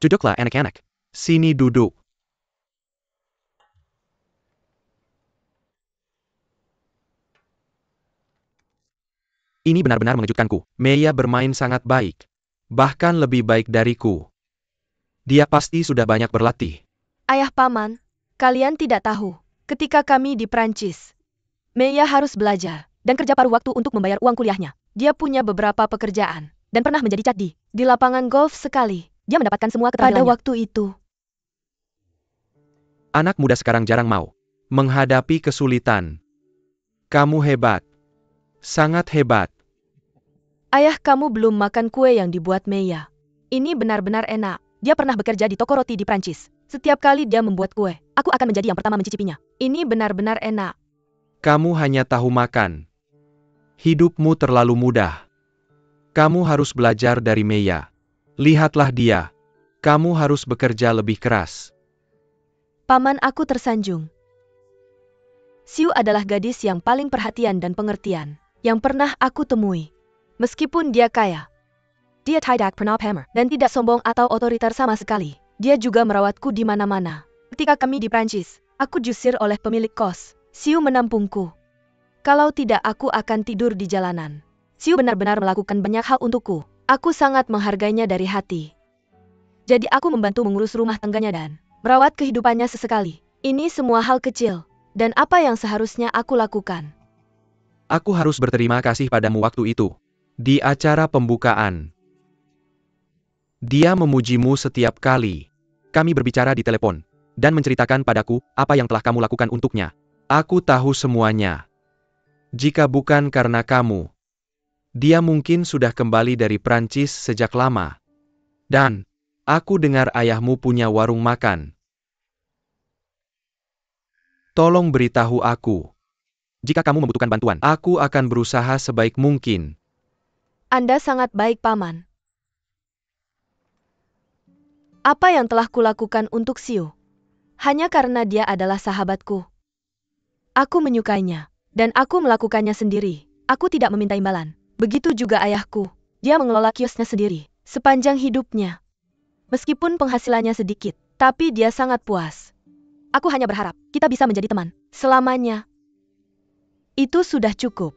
Duduklah anak-anak. Sini duduk. Ini benar-benar mengejutkanku. Meiya bermain sangat baik. Bahkan lebih baik dariku. Dia pasti sudah banyak berlatih. Ayah Paman, kalian tidak tahu. Ketika kami di Prancis, Meiya harus belajar dan kerja paruh waktu untuk membayar uang kuliahnya. Dia punya beberapa pekerjaan dan pernah menjadi cadi di lapangan golf sekali. Dia mendapatkan semua keterampilannya. Pada waktu itu, Anak muda sekarang jarang mau menghadapi kesulitan. Kamu hebat. Sangat hebat. ayah kamu belum makan kue yang dibuat Meiya. Ini benar-benar enak. Dia pernah bekerja di toko roti di Prancis. Setiap kali dia membuat kue, aku akan menjadi yang pertama mencicipinya. Ini benar-benar enak. Kamu hanya tahu makan. Hidupmu terlalu mudah. Kamu harus belajar dari Meiya. Lihatlah dia. Kamu harus bekerja lebih keras. Paman, aku tersanjung. Siu adalah gadis yang paling perhatian dan pengertian yang pernah aku temui. Meskipun dia kaya, dia tidak pernah pamer dan tidak sombong atau otoriter sama sekali. Dia juga merawatku di mana-mana. Ketika kami di Prancis, aku diusir oleh pemilik kos. Siu menampungku. Kalau tidak aku akan tidur di jalanan. Siu benar-benar melakukan banyak hal untukku. Aku sangat menghargainya dari hati. Jadi aku membantu mengurus rumah tangganya dan merawat kehidupannya sesekali. Ini semua hal kecil. Dan apa yang seharusnya aku lakukan? Aku harus berterima kasih padamu waktu itu. Di acara pembukaan. Dia memujimu setiap kali. Kami berbicara di telepon. Dan menceritakan padaku apa yang telah kamu lakukan untuknya. Aku tahu semuanya. Jika bukan karena kamu, dia mungkin sudah kembali dari Prancis sejak lama. Dan, aku dengar ayahmu punya warung makan. Tolong beritahu aku. Jika kamu membutuhkan bantuan, aku akan berusaha sebaik mungkin. Anda sangat baik, Paman. Apa yang telah kulakukan untuk Siu? Hanya karena dia adalah sahabatku. Aku menyukainya. Dan aku melakukannya sendiri. Aku tidak meminta imbalan. Begitu juga ayahku. Dia mengelola kiosnya sendiri. Sepanjang hidupnya. Meskipun penghasilannya sedikit. Tapi dia sangat puas. Aku hanya berharap kita bisa menjadi teman. Selamanya. Itu sudah cukup.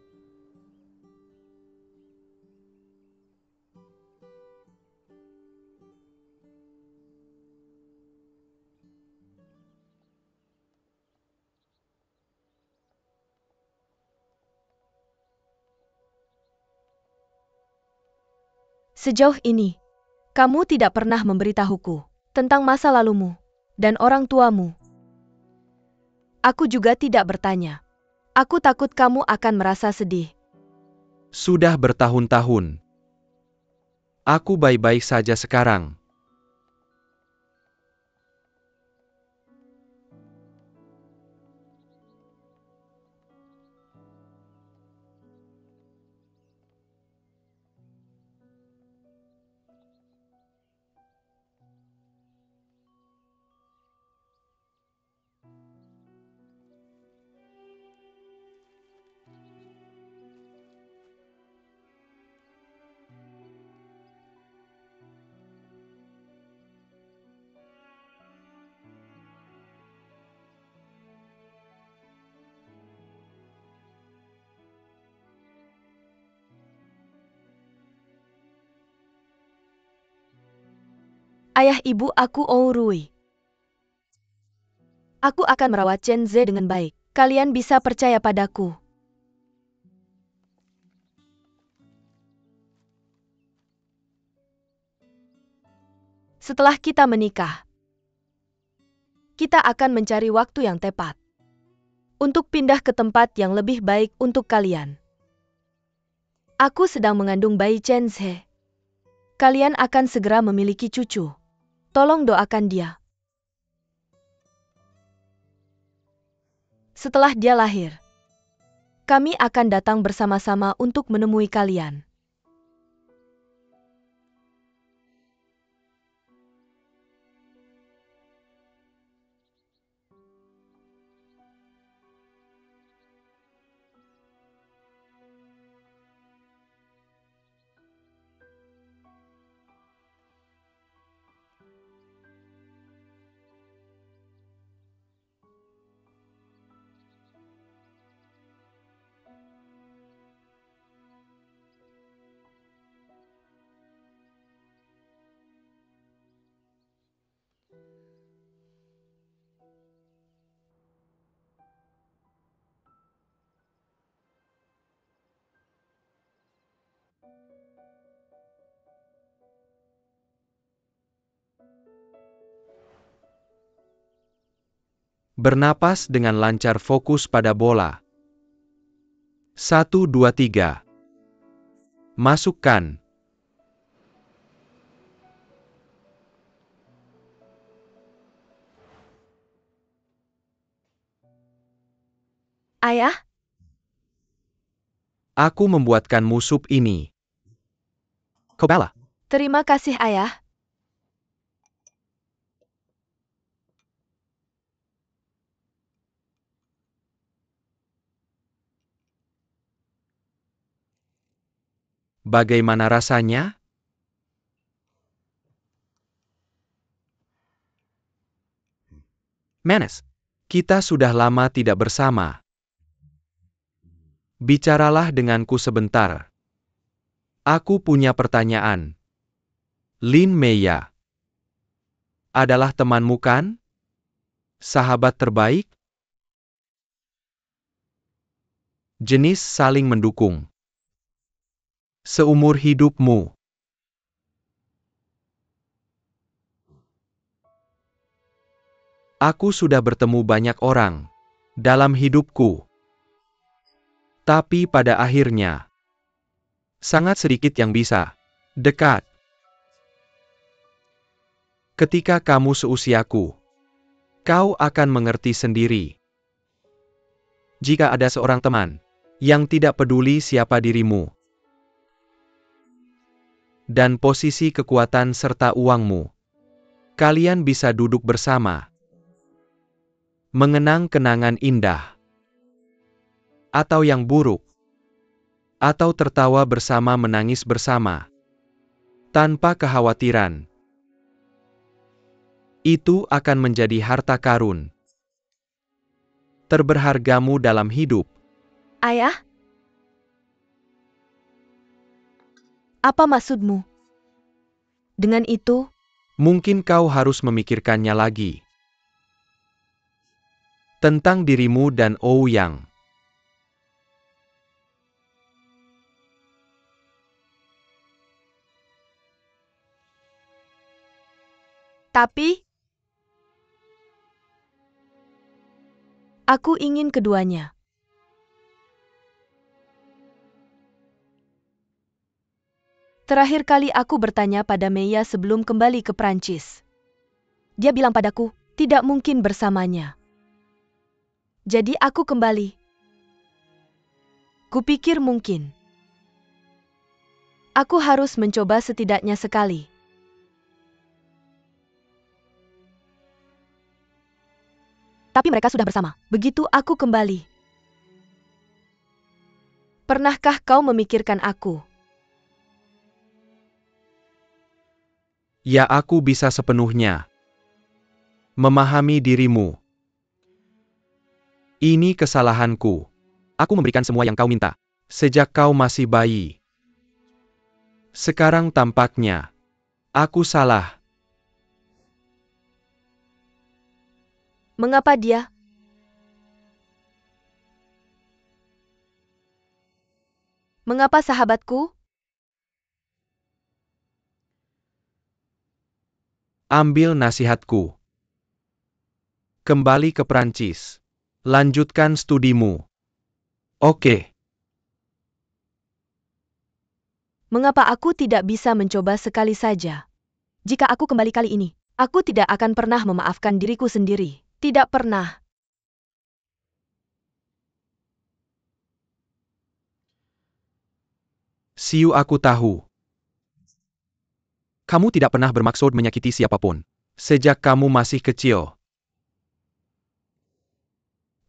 Sejauh ini, kamu tidak pernah memberitahuku tentang masa lalumu dan orang tuamu. Aku juga tidak bertanya. Aku takut kamu akan merasa sedih. Sudah bertahun-tahun. Aku baik-baik saja sekarang. Ayah ibu aku Ourui. Aku akan merawat Chen Ze dengan baik. Kalian bisa percaya padaku. Setelah kita menikah, kita akan mencari waktu yang tepat untuk pindah ke tempat yang lebih baik untuk kalian. Aku sedang mengandung bayi Chen Ze. Kalian akan segera memiliki cucu. Tolong doakan dia. Setelah dia lahir, kami akan datang bersama-sama untuk menemui kalian. Bernapas dengan lancar, fokus pada bola. 1, 2, 3. Masukkan. Ayah, Aku membuatkanmu sup ini. Kobala. terima kasih ayah. Bagaimana rasanya? Menes. Kita sudah lama tidak bersama. Bicaralah denganku sebentar. Aku punya pertanyaan. Lin Meya adalah temanmu kan? Sahabat terbaik? Jenis saling mendukung. Seumur hidupmu. Aku sudah bertemu banyak orang dalam hidupku. Tapi pada akhirnya, sangat sedikit yang bisa dekat. Ketika kamu seusiaku, kau akan mengerti sendiri. Jika ada seorang teman yang tidak peduli siapa dirimu dan posisi kekuatan serta uangmu, kalian bisa duduk bersama, mengenang kenangan indah, atau yang buruk, atau tertawa bersama menangis bersama, tanpa kekhawatiran. Itu akan menjadi harta karun terberhargamu dalam hidup. Ayah? Apa maksudmu? Dengan itu, Mungkin kau harus memikirkannya lagi. Tentang dirimu dan Ouyang. tapi aku ingin keduanya. Terakhir kali aku bertanya pada Meya sebelum kembali ke Prancis. Dia bilang padaku, tidak mungkin bersamanya. Jadi aku kembali. Kupikir mungkin. Aku harus mencoba setidaknya sekali. Tapi mereka sudah bersama. Begitu aku kembali. Pernahkah kau memikirkan aku? Ya, aku bisa sepenuhnya memahami dirimu. Ini kesalahanku. Aku memberikan semua yang kau minta sejak kau masih bayi. Sekarang tampaknya aku salah. Mengapa dia? Mengapa sahabatku? Ambil nasihatku. Kembali ke Prancis. Lanjutkan studimu. Oke. Mengapa aku tidak bisa mencoba sekali saja? Jika aku kembali kali ini, aku tidak akan pernah memaafkan diriku sendiri. Tidak pernah. Siu, aku tahu. Kamu tidak pernah bermaksud menyakiti siapapun sejak kamu masih kecil.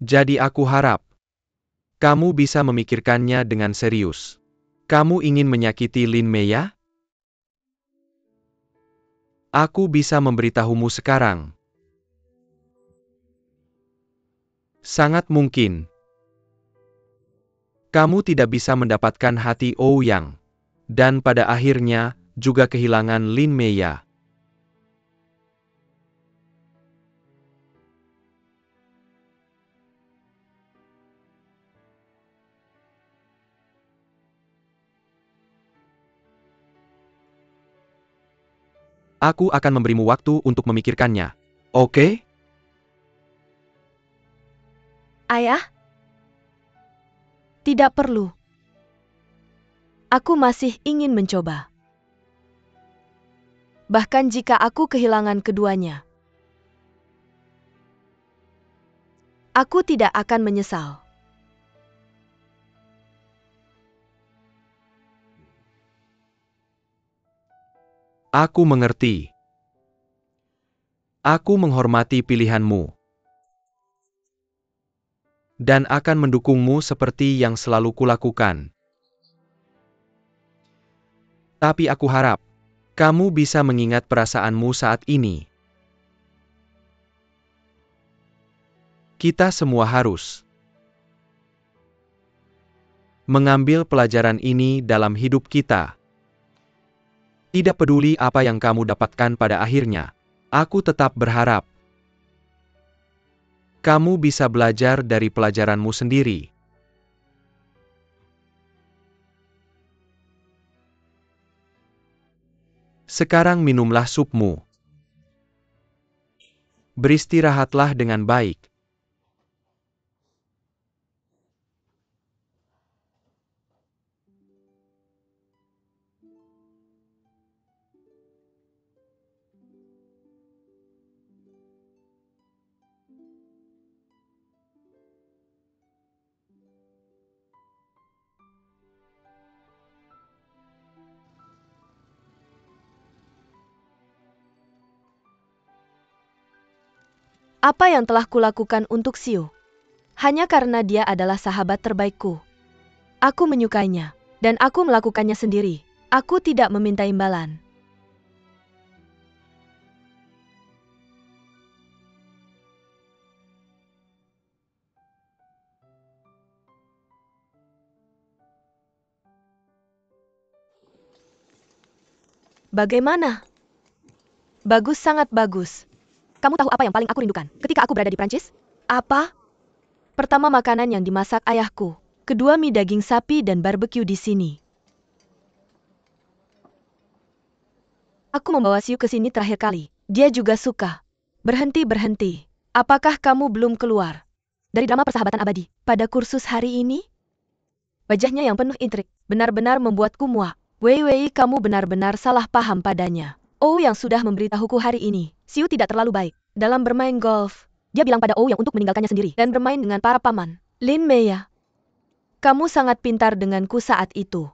Jadi aku harap kamu bisa memikirkannya dengan serius. Kamu ingin menyakiti Lin Meya? Aku bisa memberitahumu sekarang. Sangat mungkin kamu tidak bisa mendapatkan hati Ouyang, dan pada akhirnya juga kehilangan Lin Meya. Aku akan memberimu waktu untuk memikirkannya. Oke? Ayah? Tidak perlu. Aku masih ingin mencoba. Bahkan jika aku kehilangan keduanya, aku tidak akan menyesal. Aku mengerti. Aku menghormati pilihanmu. Dan akan mendukungmu seperti yang selalu kulakukan. Tapi aku harap kamu bisa mengingat perasaanmu saat ini. Kita semua harus mengambil pelajaran ini dalam hidup kita. Tidak peduli apa yang kamu dapatkan pada akhirnya, aku tetap berharap kamu bisa belajar dari pelajaranmu sendiri. Sekarang minumlah supmu. Beristirahatlah dengan baik. Apa yang telah kulakukan untuk Xiu? Hanya karena dia adalah sahabat terbaikku. Aku menyukainya, dan aku melakukannya sendiri. Aku tidak meminta imbalan. Bagaimana? Bagus, sangat bagus. Kamu tahu apa yang paling aku rindukan ketika aku berada di Prancis? Apa? Pertama, makanan yang dimasak ayahku. Kedua, mie daging sapi dan barbeque di sini. Aku membawa Xiu ke sini terakhir kali. Dia juga suka. Berhenti. Apakah kamu belum keluar dari drama persahabatan abadi pada kursus hari ini? Wajahnya yang penuh intrik benar-benar membuatku muak. Wei, kamu benar-benar salah paham padanya. Oh, yang sudah memberitahuku hari ini, Xiu tidak terlalu baik dalam bermain golf. Dia bilang pada Oh yang untuk meninggalkannya sendiri dan bermain dengan para paman. Lin Mei ya, kamu sangat pintar denganku saat itu.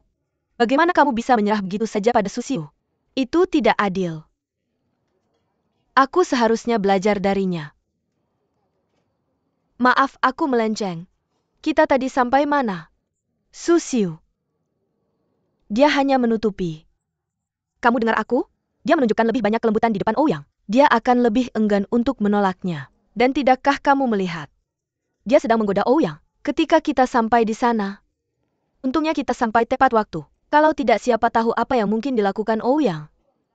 Bagaimana kamu bisa menyerah begitu saja pada Su Xiu? Itu tidak adil. Aku seharusnya belajar darinya. Maaf, aku melenceng. Kita tadi sampai mana? Su Xiu. Dia hanya menutupi. Kamu dengar aku? Dia menunjukkan lebih banyak kelembutan di depan Ouyang. Dia akan lebih enggan untuk menolaknya. Dan tidakkah kamu melihat? Dia sedang menggoda Ouyang. Ketika kita sampai di sana. Untungnya kita sampai tepat waktu. Kalau tidak, siapa tahu apa yang mungkin dilakukan Ouyang.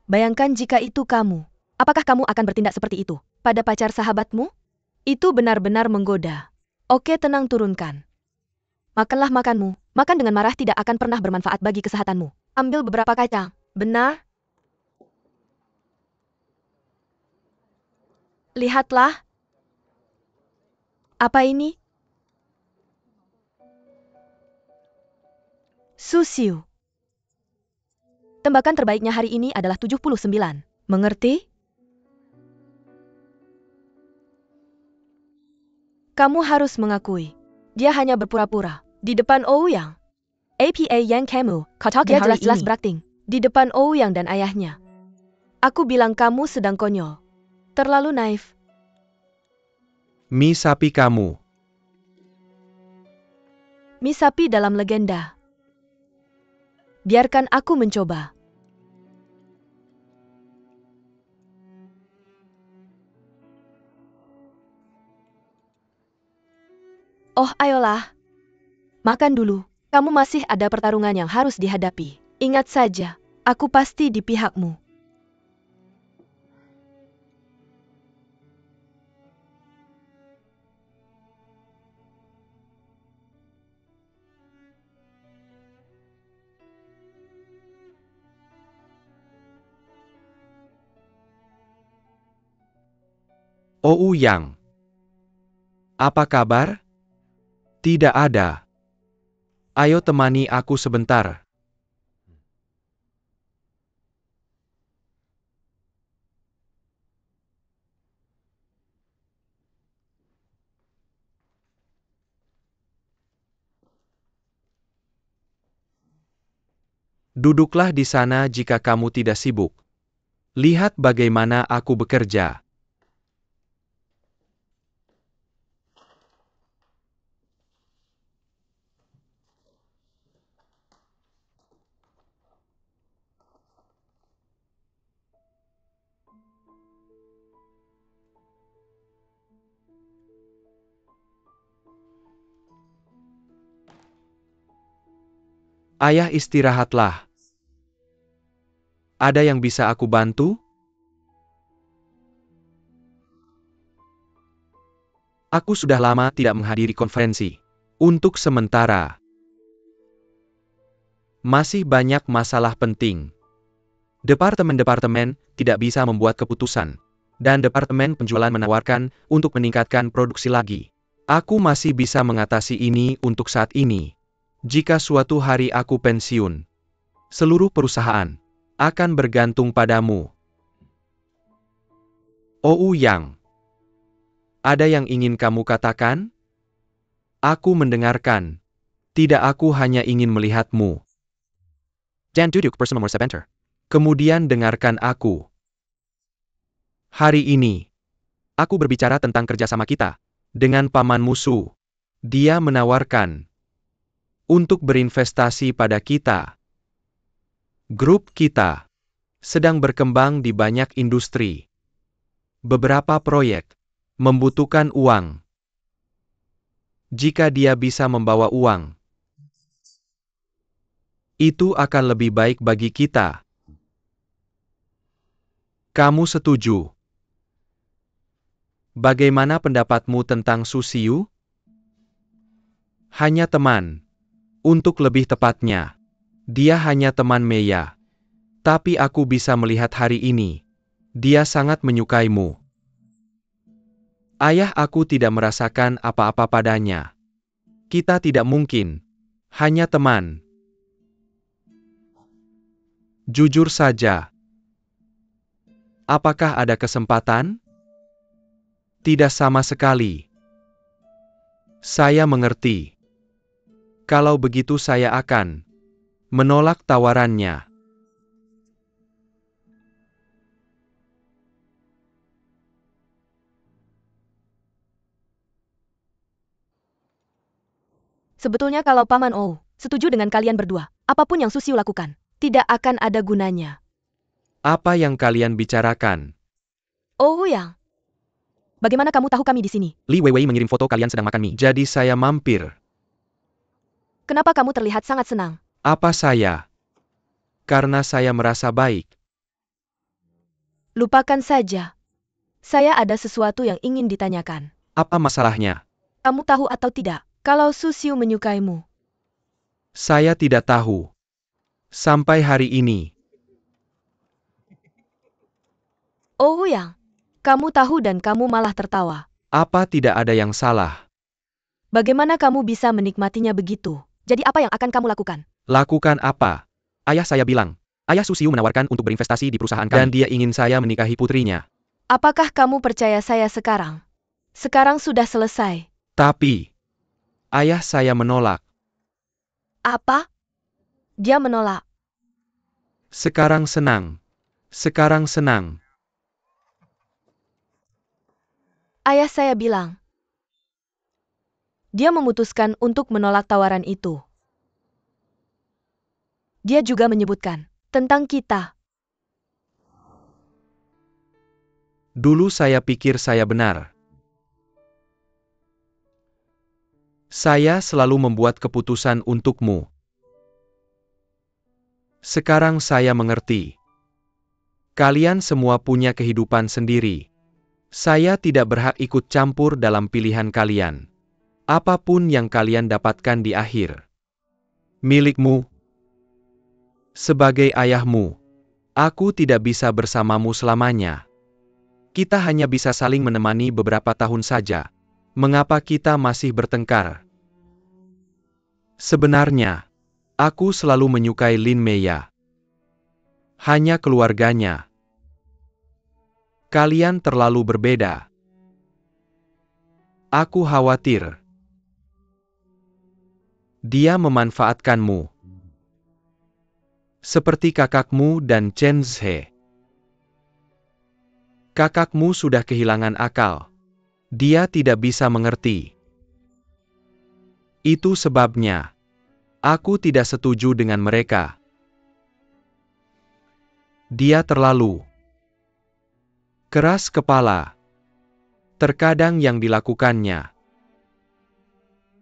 Bayangkan jika itu kamu. Apakah kamu akan bertindak seperti itu pada pacar sahabatmu? Itu benar-benar menggoda. Oke, tenang, turunkan. Makanlah makanmu. Makan dengan marah tidak akan pernah bermanfaat bagi kesehatanmu. Ambil beberapa kacang. Benar? Lihatlah. Apa ini? Su Xiu. Tembakan terbaiknya hari ini adalah 79. Mengerti? Kamu harus mengakui. Dia hanya berpura-pura. Di depan Ouyang. Apa yang kamu katakan dia jelas-jelas berakting. Di depan Ouyang dan ayahnya. Aku bilang kamu sedang konyol. Terlalu naif. Mie sapi kamu. Mie sapi dalam legenda. Biarkan aku mencoba. Oh, ayolah. Makan dulu. Kamu masih ada pertarungan yang harus dihadapi. Ingat saja, aku pasti di pihakmu. Ouyang. Apa kabar? Tidak ada. Ayo temani aku sebentar. Duduklah di sana jika kamu tidak sibuk. Lihat bagaimana aku bekerja. Ayah, istirahatlah. Ada yang bisa aku bantu? Aku sudah lama tidak menghadiri konferensi. Untuk sementara, masih banyak masalah penting. Departemen-departemen tidak bisa membuat keputusan, dan departemen penjualan menawarkan untuk meningkatkan produksi lagi. Aku masih bisa mengatasi ini untuk saat ini. Jika suatu hari aku pensiun, seluruh perusahaan akan bergantung padamu. Ouyang, ada yang ingin kamu katakan? Aku mendengarkan. Tidak, aku hanya ingin melihatmu. Dan duduk bersama Morsebenter. Kemudian dengarkan aku. Hari ini, aku berbicara tentang kerjasama kita dengan paman musuh. Dia menawarkan untuk berinvestasi pada kita. Grup kita sedang berkembang di banyak industri. Beberapa proyek membutuhkan uang. Jika dia bisa membawa uang, itu akan lebih baik bagi kita. Kamu setuju? Bagaimana pendapatmu tentang Susiu? Hanya teman. Untuk lebih tepatnya, dia hanya teman Meya. Tapi aku bisa melihat hari ini, dia sangat menyukaimu. Ayah, aku tidak merasakan apa-apa padanya. Kita tidak mungkin. Hanya teman. Jujur saja. Apakah ada kesempatan? Tidak sama sekali. Saya mengerti. Kalau begitu saya akan menolak tawarannya. Sebetulnya kalau Paman Oh setuju dengan kalian berdua, apapun yang Susiu lakukan, tidak akan ada gunanya. Apa yang kalian bicarakan? Ouyang, bagaimana kamu tahu kami di sini? Li Weiwei mengirim foto kalian sedang makan mie. Jadi saya mampir. Kenapa kamu terlihat sangat senang? Apa saya? Karena saya merasa baik. Lupakan saja. Saya ada sesuatu yang ingin ditanyakan. Apa masalahnya? Kamu tahu atau tidak, kalau Susiu menyukaimu? Saya tidak tahu. Sampai hari ini. Ouyang, kamu tahu dan kamu malah tertawa. Apa tidak ada yang salah? Bagaimana kamu bisa menikmatinya begitu? Jadi apa yang akan kamu lakukan? Lakukan apa? Ayah saya bilang. Ayah Susiu menawarkan untuk berinvestasi di perusahaan kami. Dan dia ingin saya menikahi putrinya. Apakah kamu percaya saya sekarang? Sekarang sudah selesai. Tapi, ayah saya menolak. Apa? Dia menolak. Sekarang senang. Sekarang senang. Ayah saya bilang. Dia memutuskan untuk menolak tawaran itu. Dia juga menyebutkan tentang kita. Dulu saya pikir saya benar. Saya selalu membuat keputusan untukmu. Sekarang saya mengerti. Kalian semua punya kehidupan sendiri. Saya tidak berhak ikut campur dalam pilihan kalian. Apapun yang kalian dapatkan di akhir. Milikmu. Sebagai ayahmu, aku tidak bisa bersamamu selamanya. Kita hanya bisa saling menemani beberapa tahun saja. Mengapa kita masih bertengkar? Sebenarnya, aku selalu menyukai Lin Meya. Hanya keluarganya. Kalian terlalu berbeda. Aku khawatir. Dia memanfaatkanmu. Seperti kakakmu dan Chen Zhe. Kakakmu sudah kehilangan akal. Dia tidak bisa mengerti. Itu sebabnya, aku tidak setuju dengan mereka. Dia terlalu keras kepala. Terkadang yang dilakukannya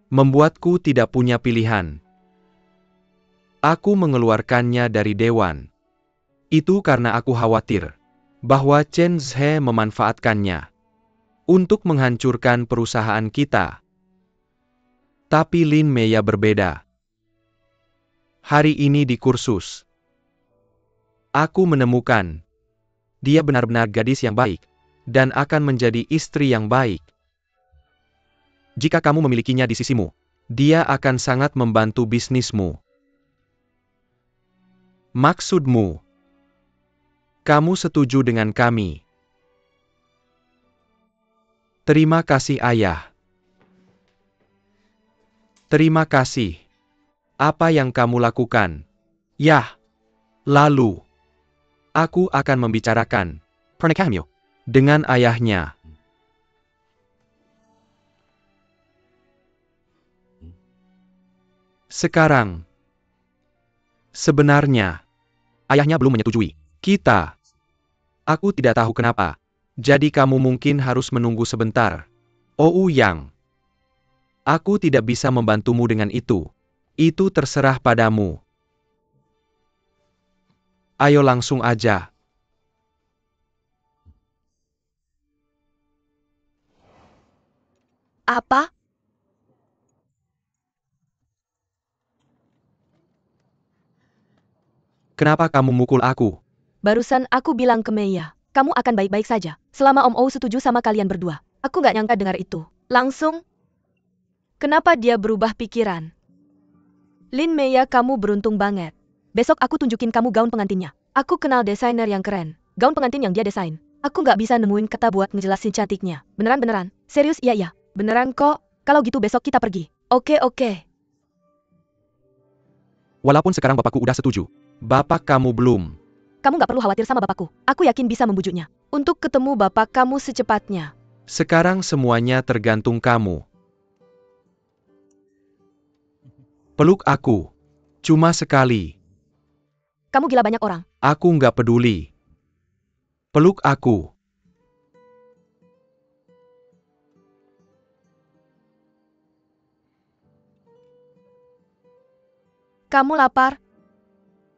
membuatku tidak punya pilihan. Aku mengeluarkannya dari dewan. Itu karena aku khawatir bahwa Chen Zhe memanfaatkannya untuk menghancurkan perusahaan kita. Tapi Lin Meya berbeda. Hari ini di kursus, aku menemukan dia benar-benar gadis yang baik dan akan menjadi istri yang baik. Jika kamu memilikinya di sisimu, dia akan sangat membantu bisnismu. Maksudmu, kamu setuju dengan kami? Terima kasih, Ayah. Terima kasih. Apa yang kamu lakukan? Yah. Lalu, aku akan membicarakan pernikahanmu dengan ayahnya. Sekarang, sebenarnya, ayahnya belum menyetujui kita. Aku tidak tahu kenapa. Jadi kamu mungkin harus menunggu sebentar. Oh Yang, aku tidak bisa membantumu dengan itu. Itu terserah padamu. Ayo langsung aja. Apa? Kenapa kamu mukul aku? Barusan aku bilang ke Meya, kamu akan baik-baik saja, selama Om Ou setuju sama kalian berdua. Aku gak nyangka dengar itu. Langsung? Kenapa dia berubah pikiran? Lin Meya, kamu beruntung banget. Besok aku tunjukin kamu gaun pengantinnya. Aku kenal desainer yang keren. Gaun pengantin yang dia desain. Aku gak bisa nemuin kata buat ngejelasin cantiknya. Beneran-beneran. Serius, iya. Beneran kok. Kalau gitu besok kita pergi. Oke. Walaupun sekarang bapakku udah setuju, bapak kamu belum. Kamu gak perlu khawatir sama bapakku. Aku yakin bisa membujuknya. Untuk ketemu bapak kamu secepatnya. Sekarang semuanya tergantung kamu. Peluk aku. Cuma sekali. Kamu gila banyak orang. Aku nggak peduli. Peluk aku. Kamu lapar?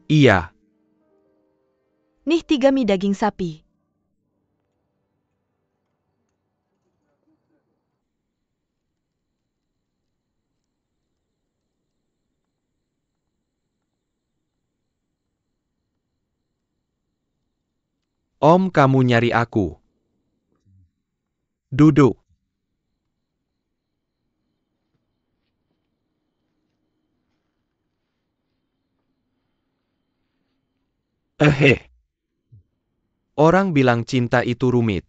Iya. Nih 3 mie daging sapi. Om, kamu nyari aku. Duduk. Orang bilang cinta itu rumit.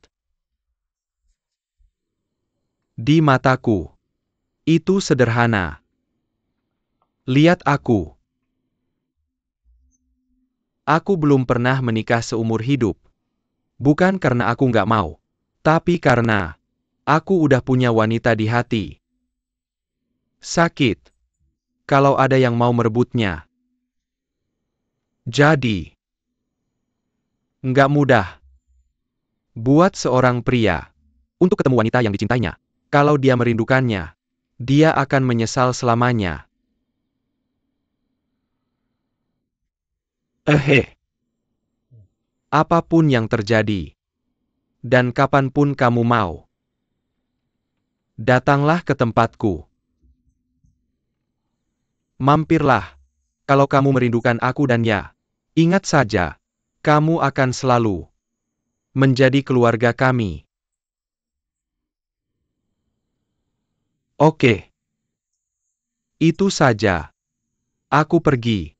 Di mataku, itu sederhana. Lihat aku. Aku belum pernah menikah seumur hidup. Bukan karena aku nggak mau, tapi karena aku udah punya wanita di hati. Sakit kalau ada yang mau merebutnya. Jadi, nggak mudah buat seorang pria untuk ketemu wanita yang dicintainya. Kalau dia merindukannya, dia akan menyesal selamanya. Apapun yang terjadi, dan kapanpun kamu mau, datanglah ke tempatku. Mampirlah, kalau kamu merindukan aku dan ya. Ingat saja, kamu akan selalu menjadi keluarga kami. Oke. Itu saja. Aku pergi.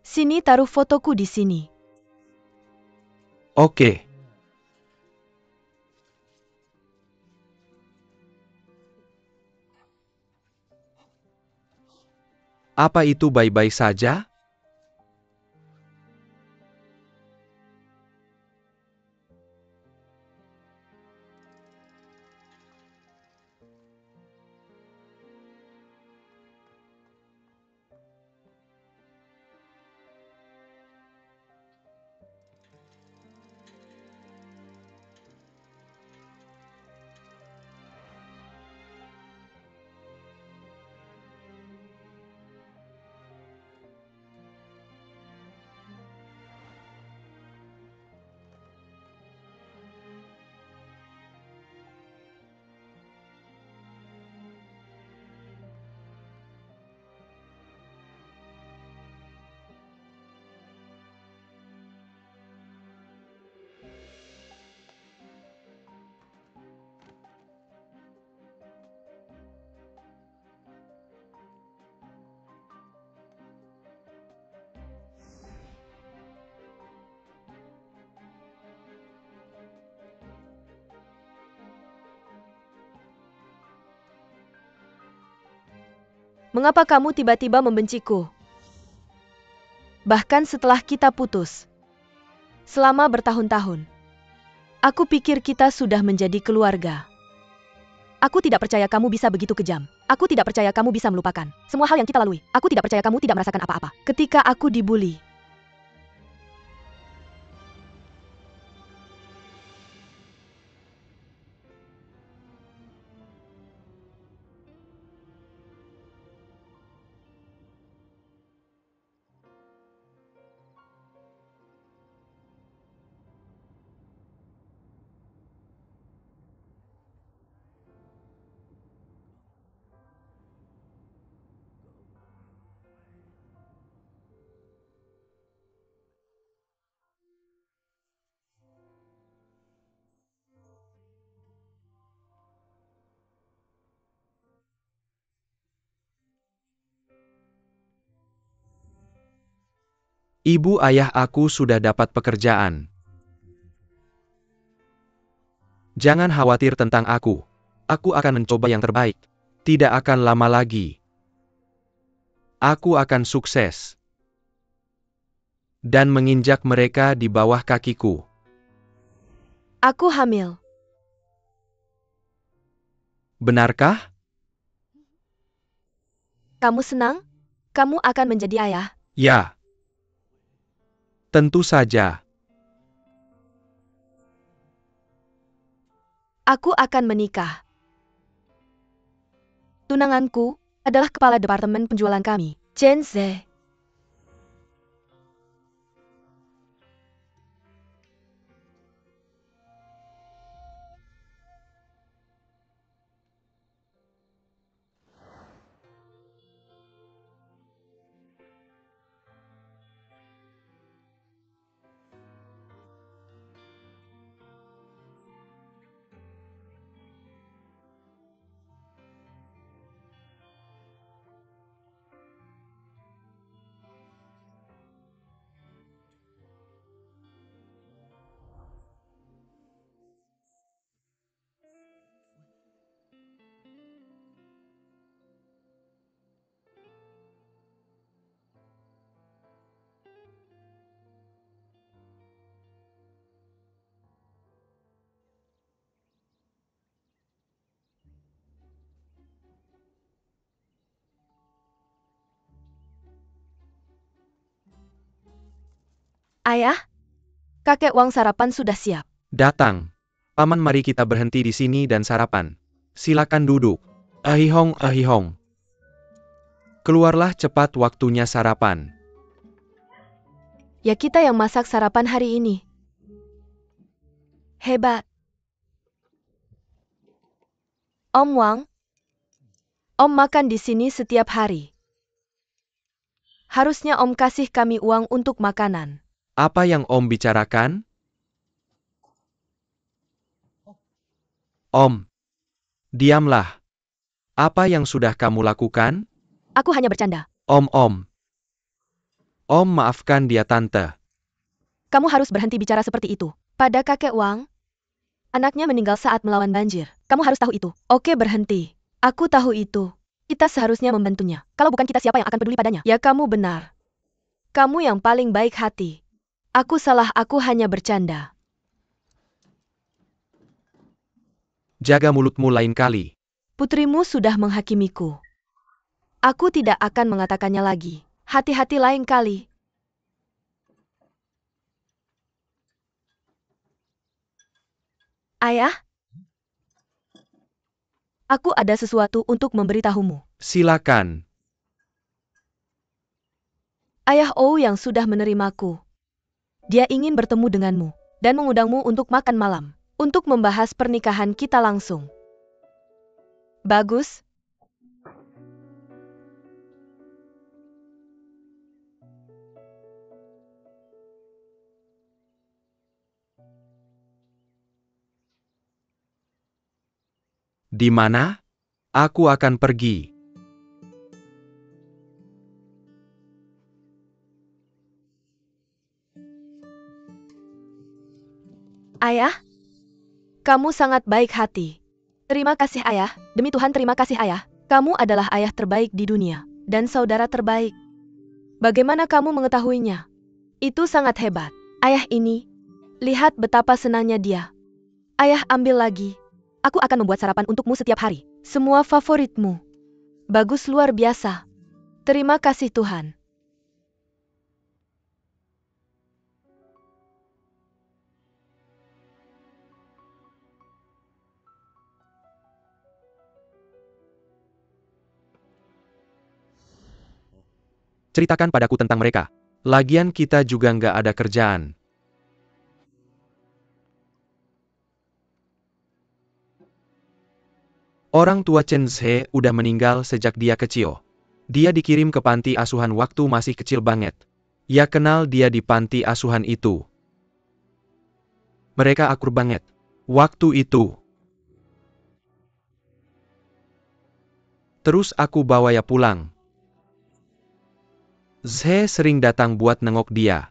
Sini taruh fotoku di sini. Oke. Apa itu baik-baik saja? Mengapa kamu tiba-tiba membenciku? Bahkan setelah kita putus. Selama bertahun-tahun. Aku pikir kita sudah menjadi keluarga. Aku tidak percaya kamu bisa begitu kejam. Aku tidak percaya kamu bisa melupakan semua hal yang kita lalui. Aku tidak percaya kamu tidak merasakan apa-apa ketika aku dibuli. Ibu ayah aku sudah dapat pekerjaan. Jangan khawatir tentang aku. Aku akan mencoba yang terbaik. Tidak akan lama lagi. Aku akan sukses. Dan menginjak mereka di bawah kakiku. Aku hamil. Benarkah? Kamu senang? Kamu akan menjadi ayah? Ya. Tentu saja. Aku akan menikah. Tunanganku adalah kepala departemen penjualan kami, Chen Ze. Ayah, kakek Wang sarapan sudah siap. Datang. Paman, mari kita berhenti di sini dan sarapan. Silakan duduk. Ahihong, ahihong. Keluarlah cepat, waktunya sarapan. Ya, kita yang masak sarapan hari ini. Hebat. Om Wang, Om makan di sini setiap hari. Harusnya Om kasih kami uang untuk makanan. Apa yang Om bicarakan? Om. Diamlah. Apa yang sudah kamu lakukan? Aku hanya bercanda. Om. Om, maafkan dia, Tante. Kamu harus berhenti bicara seperti itu. Pada kakek Wang, anaknya meninggal saat melawan banjir. Kamu harus tahu itu. Oke, berhenti. Aku tahu itu. Kita seharusnya membantunya. Kalau bukan kita, siapa yang akan peduli padanya? Ya, kamu benar. Kamu yang paling baik hati. Aku salah, aku hanya bercanda. Jaga mulutmu lain kali. Putrimu sudah menghakimiku. Aku tidak akan mengatakannya lagi. Hati-hati lain kali. Ayah? Aku ada sesuatu untuk memberitahumu. Silakan. Ayah Ou yang sudah menerimaku. Dia ingin bertemu denganmu dan mengundangmu untuk makan malam. Untuk membahas pernikahan kita langsung. Bagus. Di mana? Aku akan pergi. Ayah? Kamu sangat baik hati. Terima kasih ayah, demi Tuhan terima kasih ayah. Kamu adalah ayah terbaik di dunia, dan saudara terbaik. Bagaimana kamu mengetahuinya? Itu sangat hebat. Ayah ini, lihat betapa senangnya dia. Ayah ambil lagi. Aku akan membuat sarapan untukmu setiap hari. Semua favoritmu. Bagus luar biasa. Terima kasih Tuhan. Ceritakan padaku tentang mereka. Lagian kita juga nggak ada kerjaan. Orang tua Chen Zhe udah meninggal sejak dia kecil. Dia dikirim ke panti asuhan waktu masih kecil banget. Ya kenal dia di panti asuhan itu. Mereka akur banget. Waktu itu. Terus aku bawa ya pulang. Zhe sering datang buat nengok dia.